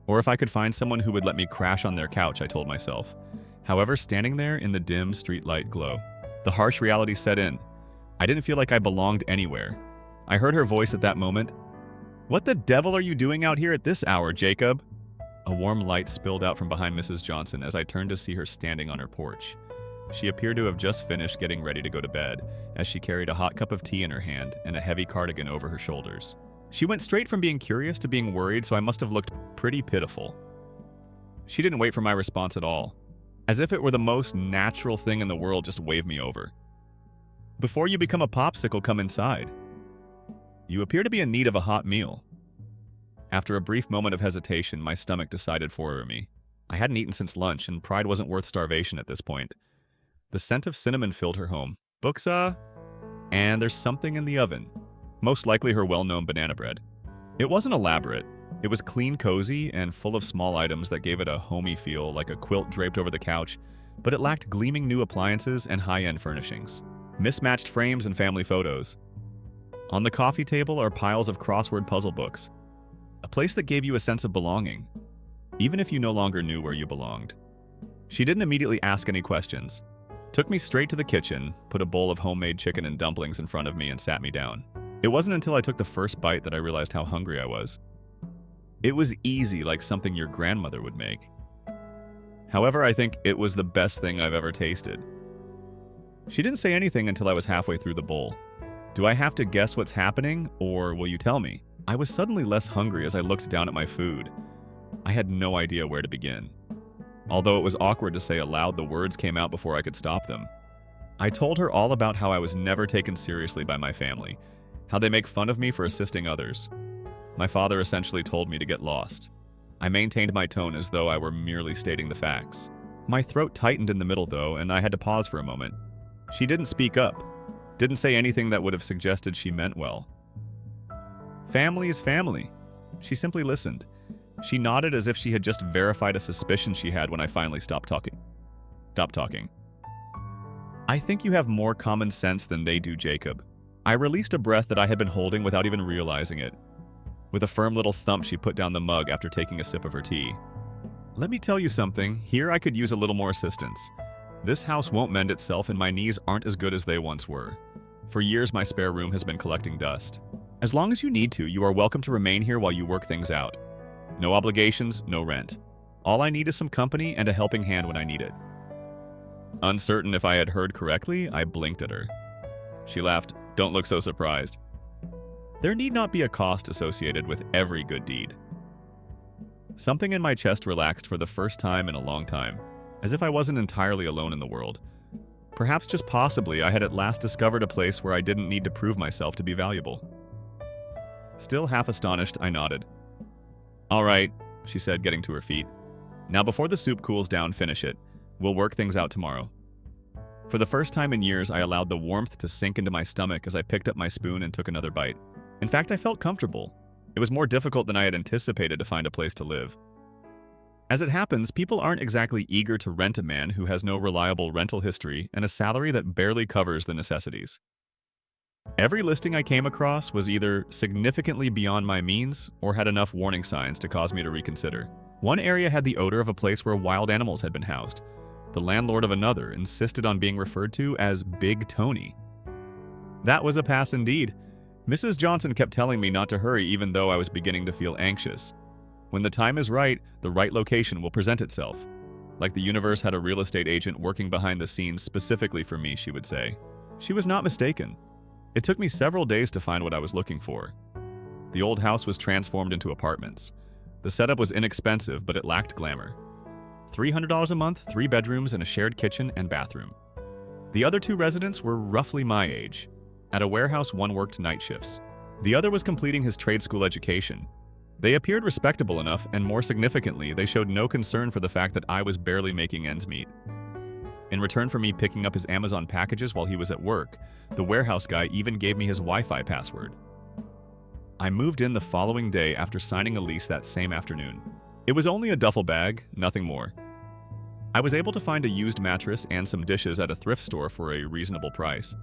or if I could find someone who would let me crash on their couch, I told myself. However, standing there in the dim streetlight glow, the harsh reality set in. I didn't feel like I belonged anywhere. I heard her voice at that moment. "What the devil are you doing out here at this hour, Jacob?" A warm light spilled out from behind Mrs. Johnson as I turned to see her standing on her porch. She appeared to have just finished getting ready to go to bed, as she carried a hot cup of tea in her hand and a heavy cardigan over her shoulders. She went straight from being curious to being worried, so I must have looked pretty pitiful. She didn't wait for my response at all. As if it were the most natural thing in the world, just waved me over. "Before you become a popsicle, come inside. You appear to be in need of a hot meal." After a brief moment of hesitation, my stomach decided for me. I hadn't eaten since lunch, and pride wasn't worth starvation at this point. The scent of cinnamon filled her home. "Buxa?" And there's something in the oven. Most likely her well-known banana bread. It wasn't elaborate. It was clean, cozy, and full of small items that gave it a homey feel, like a quilt draped over the couch, but it lacked gleaming new appliances and high-end furnishings. Mismatched frames and family photos. On the coffee table are piles of crossword puzzle books. A place that gave you a sense of belonging, even if you no longer knew where you belonged. She didn't immediately ask any questions. Took me straight to the kitchen, put a bowl of homemade chicken and dumplings in front of me, and sat me down. It wasn't until I took the first bite that I realized how hungry I was. It was easy, like something your grandmother would make. However, I think it was the best thing I've ever tasted. She didn't say anything until I was halfway through the bowl. "Do I have to guess what's happening, or will you tell me?" I was suddenly less hungry as I looked down at my food. I had no idea where to begin. Although it was awkward to say aloud, the words came out before I could stop them. I told her all about how I was never taken seriously by my family, how they make fun of me for assisting others. My father essentially told me to get lost. I maintained my tone as though I were merely stating the facts. My throat tightened in the middle, though, and I had to pause for a moment. She didn't speak up, didn't say anything that would have suggested she meant well. Family is family. She simply listened. She nodded as if she had just verified a suspicion she had when I finally stopped talking. I think you have more common sense than they do, Jacob. I released a breath that I had been holding without even realizing it. With a firm little thump, she put down the mug after taking a sip of her tea. Let me tell you something, here I could use a little more assistance. This house won't mend itself and my knees aren't as good as they once were. For years, my spare room has been collecting dust. As long as you need to, you are welcome to remain here while you work things out. No obligations, no rent. All I need is some company and a helping hand when I need it. Uncertain if I had heard correctly, I blinked at her. She laughed. Don't look so surprised. There need not be a cost associated with every good deed. Something in my chest relaxed for the first time in a long time, as if I wasn't entirely alone in the world. Perhaps just possibly I had at last discovered a place where I didn't need to prove myself to be valuable. Still half astonished, I nodded. All right, she said, getting to her feet. Now before the soup cools down, finish it. We'll work things out tomorrow. For the first time in years, I allowed the warmth to sink into my stomach as I picked up my spoon and took another bite. In fact, I felt comfortable. It was more difficult than I had anticipated to find a place to live. As it happens, people aren't exactly eager to rent a man who has no reliable rental history and a salary that barely covers the necessities. Every listing I came across was either significantly beyond my means or had enough warning signs to cause me to reconsider. One area had the odor of a place where wild animals had been housed. The landlord of another insisted on being referred to as Big Tony. That was a pass indeed. Mrs. Johnson kept telling me not to hurry even though I was beginning to feel anxious. When the time is right, the right location will present itself. Like the universe had a real estate agent working behind the scenes specifically for me, she would say. She was not mistaken. It took me several days to find what I was looking for. The old house was transformed into apartments. The setup was inexpensive, but it lacked glamour. $300 a month, 3 bedrooms, and a shared kitchen and bathroom. The other 2 residents were roughly my age. At a warehouse, one worked night shifts. The other was completing his trade school education. They appeared respectable enough, and more significantly, they showed no concern for the fact that I was barely making ends meet. In return for me picking up his Amazon packages while he was at work, the warehouse guy even gave me his Wi-Fi password. I moved in the following day after signing a lease that same afternoon. It was only a duffel bag, nothing more. I was able to find a used mattress and some dishes at a thrift store for a reasonable price.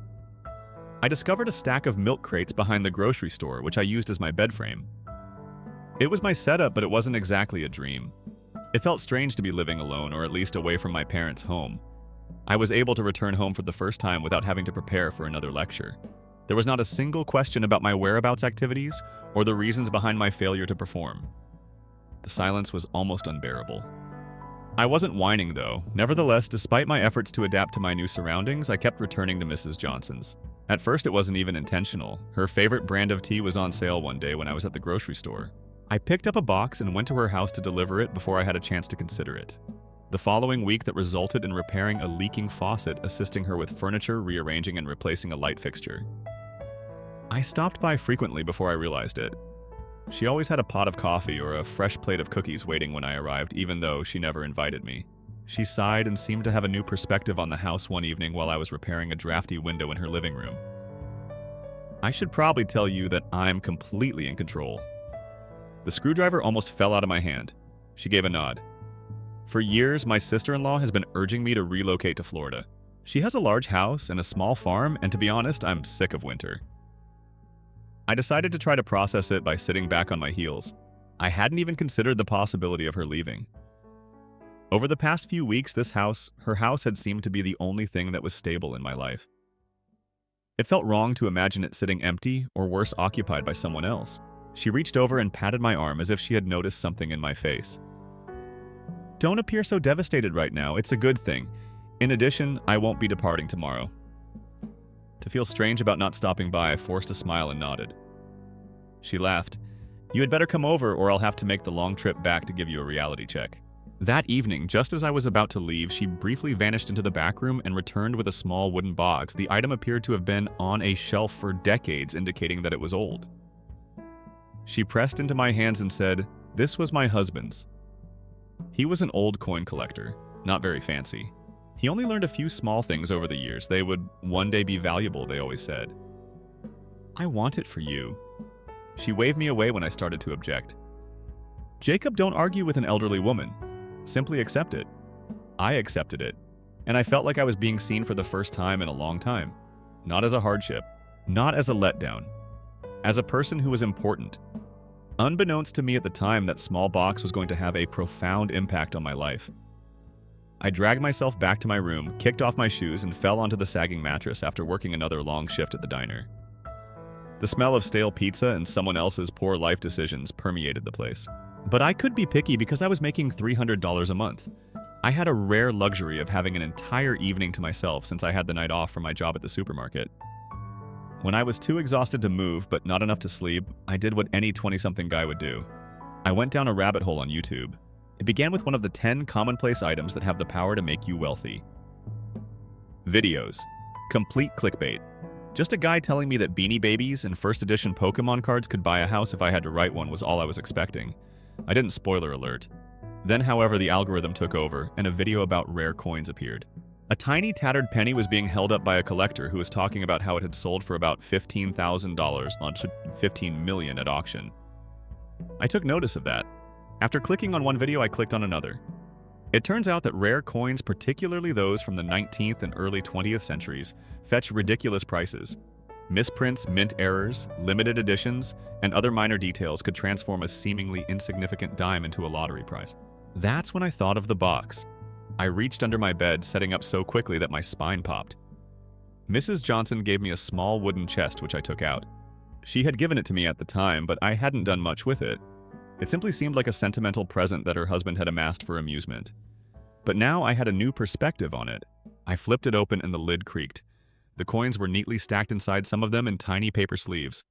I discovered a stack of milk crates behind the grocery store, which I used as my bed frame. It was my setup, but it wasn't exactly a dream. It felt strange to be living alone, or at least away from my parents' home. I was able to return home for the first time without having to prepare for another lecture. There was not a single question about my whereabouts activities or the reasons behind my failure to perform. The silence was almost unbearable. I wasn't whining, though. Nevertheless, despite my efforts to adapt to my new surroundings, I kept returning to Mrs. Johnson's. At first, it wasn't even intentional. Her favorite brand of tea was on sale one day when I was at the grocery store. I picked up a box and went to her house to deliver it before I had a chance to consider it. The following week, that resulted in repairing a leaking faucet, assisting her with furniture, rearranging and replacing a light fixture. I stopped by frequently before I realized it. She always had a pot of coffee or a fresh plate of cookies waiting when I arrived, even though she never invited me. She sighed and seemed to have a new perspective on the house one evening while I was repairing a drafty window in her living room. I should probably tell you that I'm completely in control. The screwdriver almost fell out of my hand. She gave a nod. For years, my sister-in-law has been urging me to relocate to Florida. She has a large house and a small farm, and to be honest, I'm sick of winter. I decided to try to process it by sitting back on my heels. I hadn't even considered the possibility of her leaving. Over the past few weeks, her house had seemed to be the only thing that was stable in my life. It felt wrong to imagine it sitting empty or worse, occupied by someone else. She reached over and patted my arm as if she had noticed something in my face. Don't appear so devastated right now. It's a good thing. In addition, I won't be departing tomorrow. To feel strange about not stopping by, I forced a smile and nodded. She laughed. You had better come over or I'll have to make the long trip back to give you a reality check. That evening, just as I was about to leave, she briefly vanished into the back room and returned with a small wooden box. The item appeared to have been on a shelf for decades, indicating that it was old. She pressed into my hands and said, "This was my husband's." He was an old coin collector, not very fancy. He only learned a few small things over the years. They would one day be valuable, they always said. "I want it for you." She waved me away when I started to object. "Jacob, don't argue with an elderly woman. Simply accept it." I accepted it, and I felt like I was being seen for the first time in a long time. Not as a hardship, not as a letdown, as a person who was important. Unbeknownst to me at the time, that small box was going to have a profound impact on my life. I dragged myself back to my room, kicked off my shoes, and fell onto the sagging mattress after working another long shift at the diner. The smell of stale pizza and someone else's poor life decisions permeated the place. But I could be picky because I was making $300 a month. I had a rare luxury of having an entire evening to myself since I had the night off from my job at the supermarket. When I was too exhausted to move but not enough to sleep, I did what any 20-something guy would do. I went down a rabbit hole on YouTube. It began with one of the 10 commonplace items that have the power to make you wealthy. Videos. Complete clickbait. Just a guy telling me that Beanie Babies and first edition Pokemon cards could buy a house if I had to write one was all I was expecting. I didn't, spoiler alert. Then, however, the algorithm took over and a video about rare coins appeared. A tiny tattered penny was being held up by a collector who was talking about how it had sold for about $15,000 on $15 million at auction. I took notice of that. After clicking on one video, I clicked on another. It turns out that rare coins, particularly those from the 19th and early 20th centuries, fetch ridiculous prices. Misprints, mint errors, limited editions, and other minor details could transform a seemingly insignificant dime into a lottery prize. That's when I thought of the box. I reached under my bed, setting up so quickly that my spine popped. Mrs. Johnson gave me a small wooden chest, which I took out. She had given it to me at the time, but I hadn't done much with it. It simply seemed like a sentimental present that her husband had amassed for amusement. But now I had a new perspective on it. I flipped it open and the lid creaked. The coins were neatly stacked inside, some of them in tiny paper sleeves.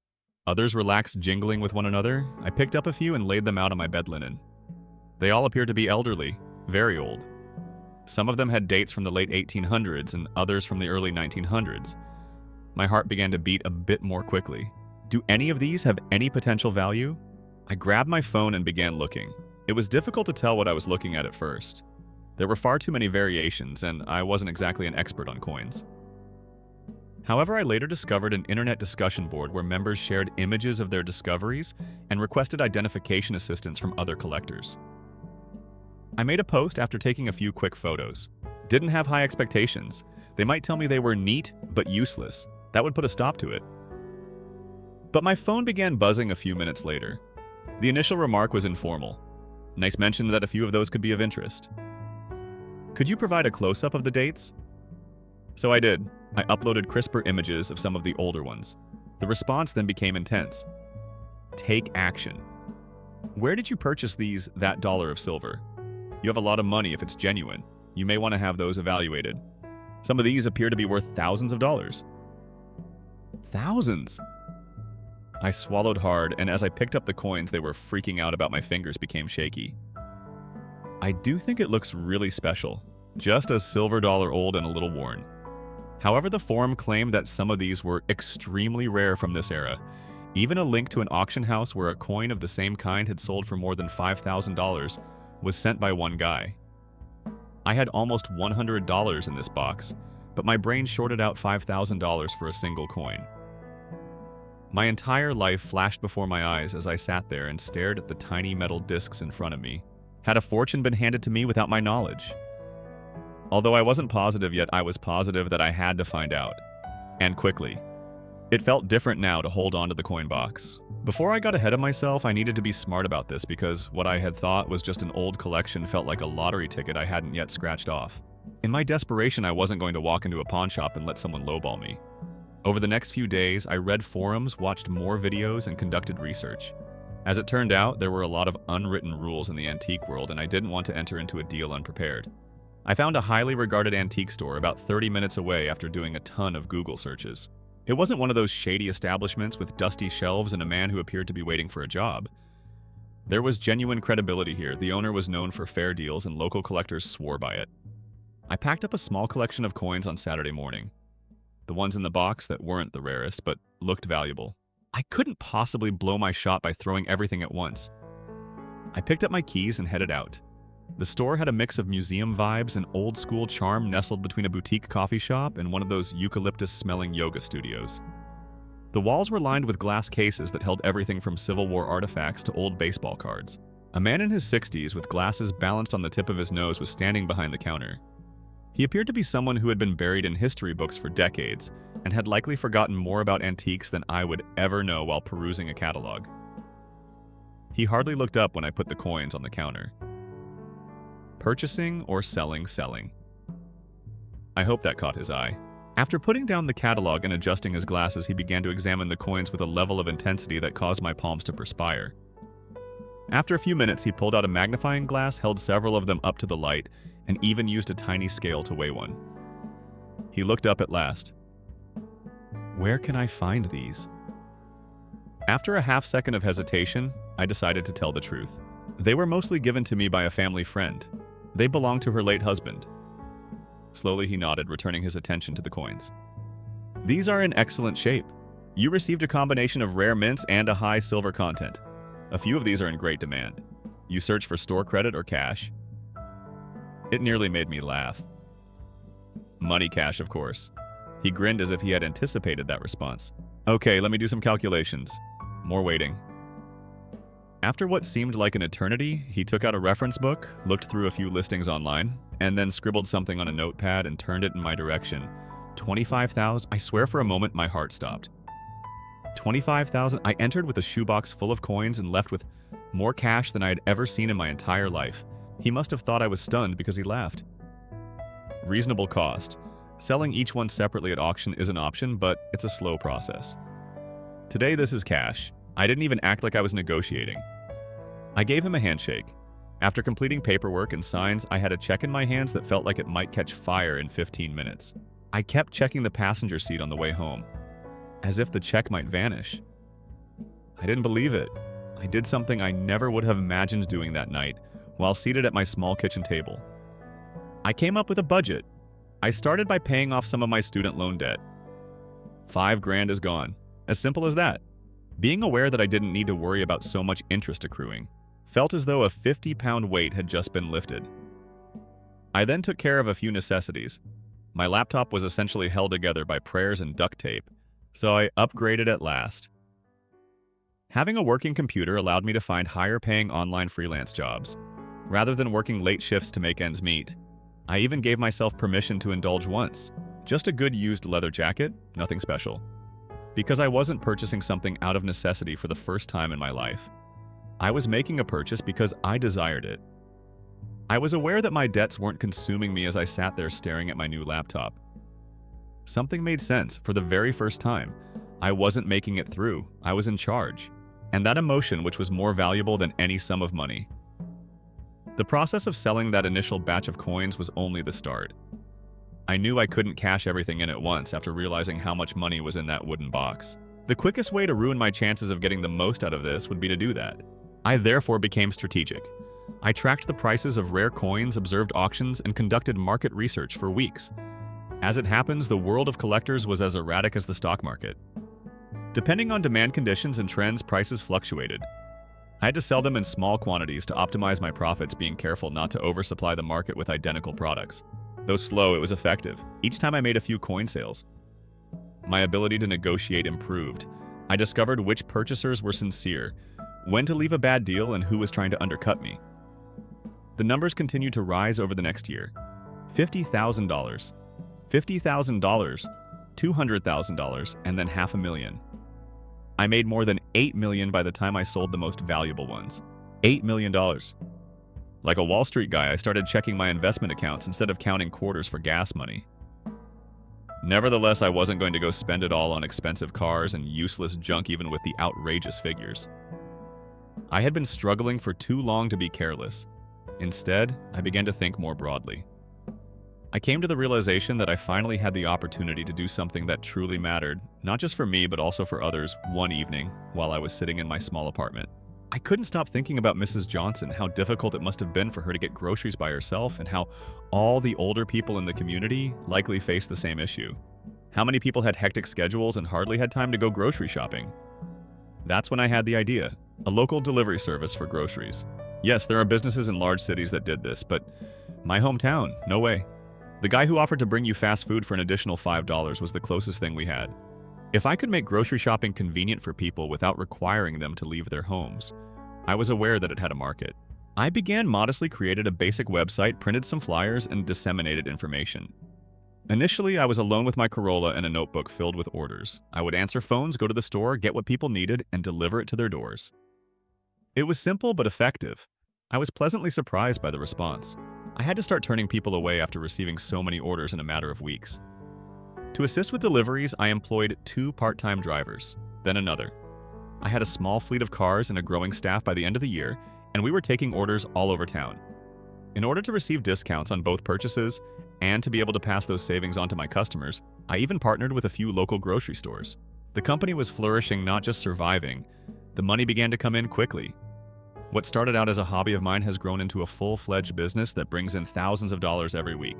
Others relaxed, jingling with one another. I picked up a few and laid them out on my bed linen. They all appeared to be elderly, very old. Some of them had dates from the late 1800s and others from the early 1900s. My heart began to beat a bit more quickly. Do any of these have any potential value? I grabbed my phone and began looking. It was difficult to tell what I was looking at first. There were far too many variations, and I wasn't exactly an expert on coins. However, I later discovered an internet discussion board where members shared images of their discoveries and requested identification assistance from other collectors. I made a post after taking a few quick photos. Didn't have high expectations. They might tell me they were neat but useless. That would put a stop to it. But my phone began buzzing a few minutes later. The initial remark was informal. Nice mention that a few of those could be of interest. Could you provide a close-up of the dates? So I did. I uploaded crisper images of some of the older ones. The response then became intense. Take action. Where did you purchase that dollar of silver? You have a lot of money if it's genuine. You may want to have those evaluated. Some of these appear to be worth thousands of dollars. Thousands! I swallowed hard, and as I picked up the coins, they were freaking out about my fingers became shaky. I do think it looks really special, just a silver dollar old and a little worn. However, the forum claimed that some of these were extremely rare from this era. Even a link to an auction house where a coin of the same kind had sold for more than $5,000 was sent by one guy. I had almost $100 in this box, but my brain shorted out $5,000 for a single coin. My entire life flashed before my eyes as I sat there and stared at the tiny metal discs in front of me. Had a fortune been handed to me without my knowledge? Although I wasn't positive yet, I was positive that I had to find out. And quickly. It felt different now to hold on to the coin box. Before I got ahead of myself, I needed to be smart about this because what I had thought was just an old collection felt like a lottery ticket I hadn't yet scratched off. In my desperation, I wasn't going to walk into a pawn shop and let someone lowball me. Over the next few days, I read forums, watched more videos, and conducted research. As it turned out, there were a lot of unwritten rules in the antique world, and I didn't want to enter into a deal unprepared. I found a highly regarded antique store about 30 minutes away after doing a ton of Google searches. It wasn't one of those shady establishments with dusty shelves and a man who appeared to be waiting for a job. There was genuine credibility here. The owner was known for fair deals and local collectors swore by it. I packed up a small collection of coins on Saturday morning. The ones in the box that weren't the rarest, but looked valuable. I couldn't possibly blow my shot by throwing everything at once. I picked up my keys and headed out. The store had a mix of museum vibes and old-school charm nestled between a boutique coffee shop and one of those eucalyptus-smelling yoga studios. The walls were lined with glass cases that held everything from Civil War artifacts to old baseball cards. A man in his 60s with glasses balanced on the tip of his nose was standing behind the counter. He appeared to be someone who had been buried in history books for decades and had likely forgotten more about antiques than I would ever know while perusing a catalog. He hardly looked up when I put the coins on the counter. Purchasing or selling. I hope that caught his eye. After putting down the catalog and adjusting his glasses, he began to examine the coins with a level of intensity that caused my palms to perspire. After a few minutes, he pulled out a magnifying glass, held several of them up to the light, and even used a tiny scale to weigh one. He looked up at last. Where can I find these? After a half-second of hesitation, I decided to tell the truth. They were mostly given to me by a family friend. They belonged to her late husband. Slowly he nodded, returning his attention to the coins. These are in excellent shape. You received a combination of rare mints and a high silver content. A few of these are in great demand. You search for store credit or cash? It nearly made me laugh. Money cash, of course. He grinned as if he had anticipated that response. Okay, let me do some calculations. More waiting. After what seemed like an eternity, he took out a reference book, looked through a few listings online, and then scribbled something on a notepad and turned it in my direction. 25,000. I swear for a moment my heart stopped. 25,000. I entered with a shoebox full of coins and left with more cash than I had ever seen in my entire life. He must have thought I was stunned because he laughed. Reasonable cost. Selling each one separately at auction is an option, but it's a slow process. Today this is cash. I didn't even act like I was negotiating. I gave him a handshake. After completing paperwork and signs, I had a check in my hands that felt like it might catch fire in 15 minutes. I kept checking the passenger seat on the way home, as if the check might vanish. I didn't believe it. I did something I never would have imagined doing that night, while seated at my small kitchen table. I came up with a budget. I started by paying off some of my student loan debt. $5,000 is gone. As simple as that. Being aware that I didn't need to worry about so much interest accruing felt as though a 50-pound weight had just been lifted. I then took care of a few necessities. My laptop was essentially held together by prayers and duct tape, so I upgraded at last. Having a working computer allowed me to find higher-paying online freelance jobs, rather than working late shifts to make ends meet. I even gave myself permission to indulge once. Just a good used leather jacket, nothing special. Because I wasn't purchasing something out of necessity for the first time in my life. I was making a purchase because I desired it. I was aware that my debts weren't consuming me as I sat there staring at my new laptop. Something made sense for the very first time. I wasn't making it through. I was in charge. And that emotion, which was more valuable than any sum of money. The process of selling that initial batch of coins was only the start. I knew I couldn't cash everything in at once after realizing how much money was in that wooden box. The quickest way to ruin my chances of getting the most out of this would be to do that. I therefore became strategic. I tracked the prices of rare coins, observed auctions, and conducted market research for weeks. As it happens, the world of collectors was as erratic as the stock market. Depending on demand conditions and trends, prices fluctuated. I had to sell them in small quantities to optimize my profits, being careful not to oversupply the market with identical products. Though slow, it was effective. Each time I made a few coin sales, my ability to negotiate improved. I discovered which purchasers were sincere, when to leave a bad deal, and who was trying to undercut me. The numbers continued to rise over the next year. $50,000, $50,000, $200,000, and then $500,000. I made more than $8 million by the time I sold the most valuable ones. $8 million. Like a Wall Street guy, I started checking my investment accounts instead of counting quarters for gas money. Nevertheless, I wasn't going to go spend it all on expensive cars and useless junk, even with the outrageous figures. I had been struggling for too long to be careless. Instead, I began to think more broadly. I came to the realization that I finally had the opportunity to do something that truly mattered, not just for me but also for others, one evening while I was sitting in my small apartment. I couldn't stop thinking about Mrs. Johnson, how difficult it must have been for her to get groceries by herself, and how all the older people in the community likely faced the same issue. How many people had hectic schedules and hardly had time to go grocery shopping? That's when I had the idea, a local delivery service for groceries. Yes, there are businesses in large cities that did this, but my hometown, no way. The guy who offered to bring you fast food for an additional $5 was the closest thing we had. If I could make grocery shopping convenient for people without requiring them to leave their homes, I was aware that it had a market. I modestly created a basic website, printed some flyers, and disseminated information. Initially, I was alone with my Corolla and a notebook filled with orders. I would answer phones, go to the store, get what people needed, and deliver it to their doors. It was simple but effective. I was pleasantly surprised by the response. I had to start turning people away after receiving so many orders in a matter of weeks. To assist with deliveries, I employed 2 part-time drivers, then another. I had a small fleet of cars and a growing staff by the end of the year, and we were taking orders all over town. In order to receive discounts on both purchases and to be able to pass those savings on to my customers, I even partnered with a few local grocery stores. The company was flourishing, not just surviving. The money began to come in quickly. What started out as a hobby of mine has grown into a full-fledged business that brings in thousands of dollars every week.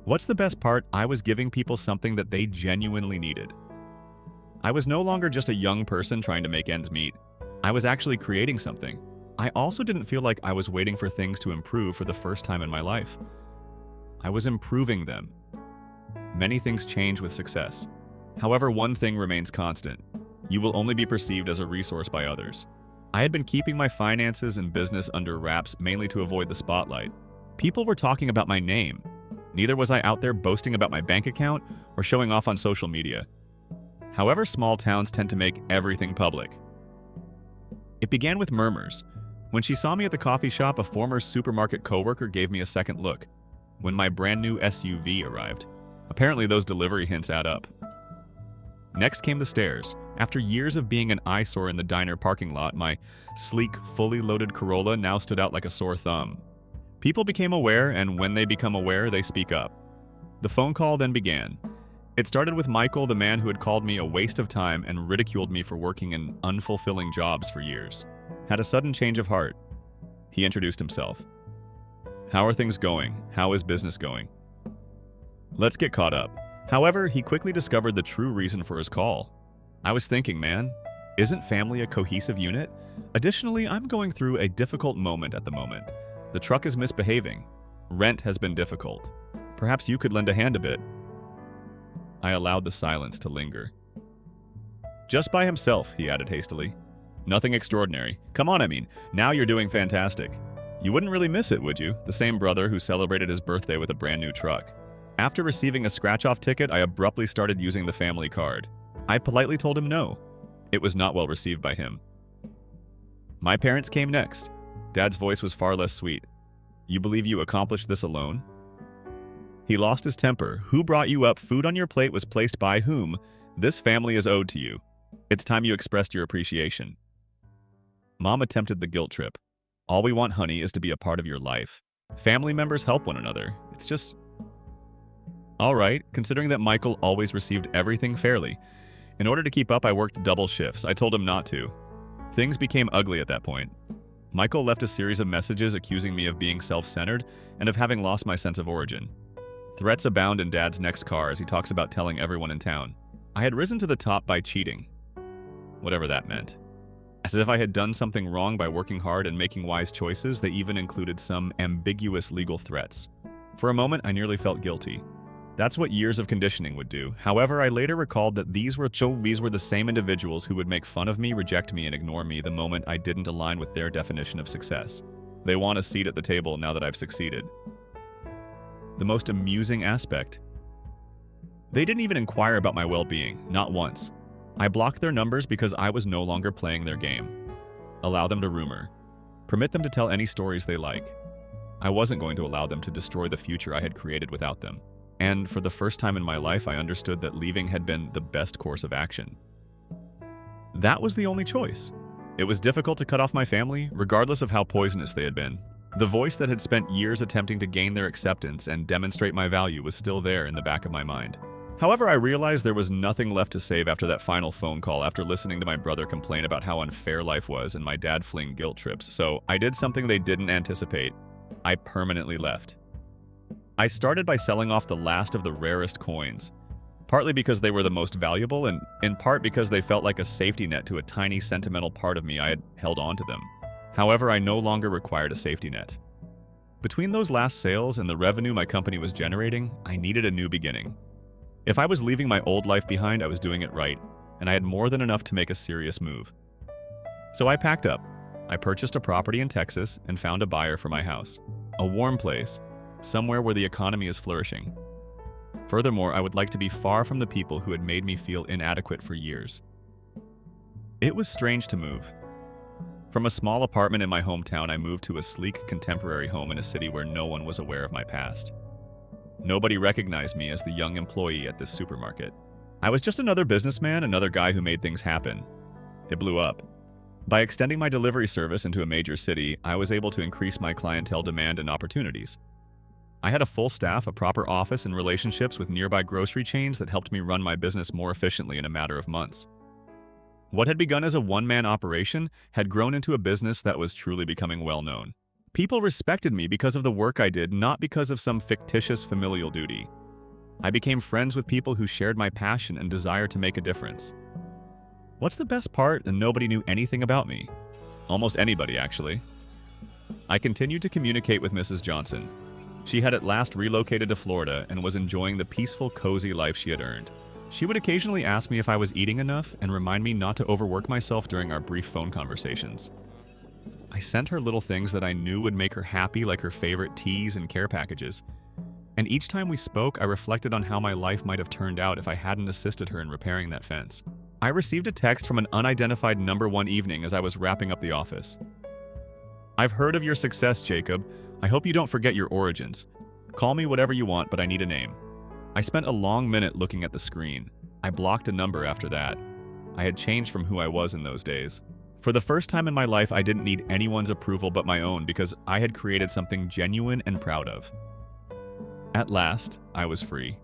What's the best part? I was giving people something that they genuinely needed. I was no longer just a young person trying to make ends meet. I was actually creating something. I also didn't feel like I was waiting for things to improve for the first time in my life. I was improving them. Many things change with success. However, one thing remains constant. You will only be perceived as a resource by others. I had been keeping my finances and business under wraps mainly to avoid the spotlight. People were talking about my name. Neither was I out there boasting about my bank account or showing off on social media. However, small towns tend to make everything public. It began with murmurs. When she saw me at the coffee shop, a former supermarket coworker gave me a second look. When my brand new SUV arrived. Apparently those delivery hints add up. Next came the stares. After years of being an eyesore in the diner parking lot, my sleek, fully loaded Corolla now stood out like a sore thumb. People became aware, and when they become aware, they speak up. The phone call then began. It started with Michael, the man who had called me a waste of time and ridiculed me for working in unfulfilling jobs for years. Had a sudden change of heart. He introduced himself. How are things going? How is business going? Let's get caught up. However, he quickly discovered the true reason for his call. I was thinking, man, isn't family a cohesive unit? Additionally, I'm going through a difficult moment at the moment. The truck is misbehaving. Rent has been difficult. Perhaps you could lend a hand a bit. I allowed the silence to linger. Just by himself, he added hastily. Nothing extraordinary. Come on, now you're doing fantastic. You wouldn't really miss it, would you? The same brother who celebrated his birthday with a brand new truck. After receiving a scratch-off ticket, I abruptly started using the family card. I politely told him no. It was not well received by him. My parents came next. Dad's voice was far less sweet. You believe you accomplished this alone? He lost his temper. Who brought you up? Food on your plate was placed by whom? This family is owed to you. It's time you expressed your appreciation. Mom attempted the guilt trip. All we want, honey, is to be a part of your life. Family members help one another. It's just... All right, considering that Michael always received everything fairly. In order to keep up, I worked double shifts. I told him not to. Things became ugly at that point. Michael left a series of messages accusing me of being self-centered and of having lost my sense of origin. Threats abound in Dad's next car as he talks about telling everyone in town. I had risen to the top by cheating. Whatever that meant. As if I had done something wrong by working hard and making wise choices, they even included some ambiguous legal threats. For a moment, I nearly felt guilty. That's what years of conditioning would do. However, I later recalled that these were the same individuals who would make fun of me, reject me, and ignore me the moment I didn't align with their definition of success. They want a seat at the table now that I've succeeded. The most amusing aspect. They didn't even inquire about my well-being, not once. I blocked their numbers because I was no longer playing their game. Allow them to rumor. Permit them to tell any stories they like. I wasn't going to allow them to destroy the future I had created without them. And for the first time in my life, I understood that leaving had been the best course of action. That was the only choice. It was difficult to cut off my family, regardless of how poisonous they had been. The voice that had spent years attempting to gain their acceptance and demonstrate my value was still there in the back of my mind. However, I realized there was nothing left to save after that final phone call after listening to my brother complain about how unfair life was and my dad fling guilt trips, so I did something they didn't anticipate. I permanently left. I started by selling off the last of the rarest coins, partly because they were the most valuable and in part because they felt like a safety net to a tiny sentimental part of me I had held on to them. However, I no longer required a safety net. Between those last sales and the revenue my company was generating, I needed a new beginning. If I was leaving my old life behind, I was doing it right, and I had more than enough to make a serious move. So I packed up. I purchased a property in Texas and found a buyer for my house. A warm place, somewhere where the economy is flourishing. Furthermore, I would like to be far from the people who had made me feel inadequate for years. It was strange to move. From a small apartment in my hometown, I moved to a sleek, contemporary home in a city where no one was aware of my past. Nobody recognized me as the young employee at this supermarket. I was just another businessman, another guy who made things happen. It blew up. By extending my delivery service into a major city, I was able to increase my clientele demand and opportunities. I had a full staff, a proper office, and relationships with nearby grocery chains that helped me run my business more efficiently in a matter of months. What had begun as a one-man operation had grown into a business that was truly becoming well-known. People respected me because of the work I did, not because of some fictitious familial duty. I became friends with people who shared my passion and desire to make a difference. What's the best part? And nobody knew anything about me. Almost anybody, actually. I continued to communicate with Mrs. Johnson. She had at last relocated to Florida and was enjoying the peaceful, cozy life she had earned. She would occasionally ask me if I was eating enough and remind me not to overwork myself during our brief phone conversations. I sent her little things that I knew would make her happy, like her favorite teas and care packages. And each time we spoke, I reflected on how my life might have turned out if I hadn't assisted her in repairing that fence. I received a text from an unidentified number one evening as I was wrapping up the office. "I've heard of your success, Jacob. I hope you don't forget your origins. Call me whatever you want, but I need a name." I spent a long minute looking at the screen. I blocked a number after that. I had changed from who I was in those days. For the first time in my life, I didn't need anyone's approval but my own because I had created something genuine and proud of. At last, I was free.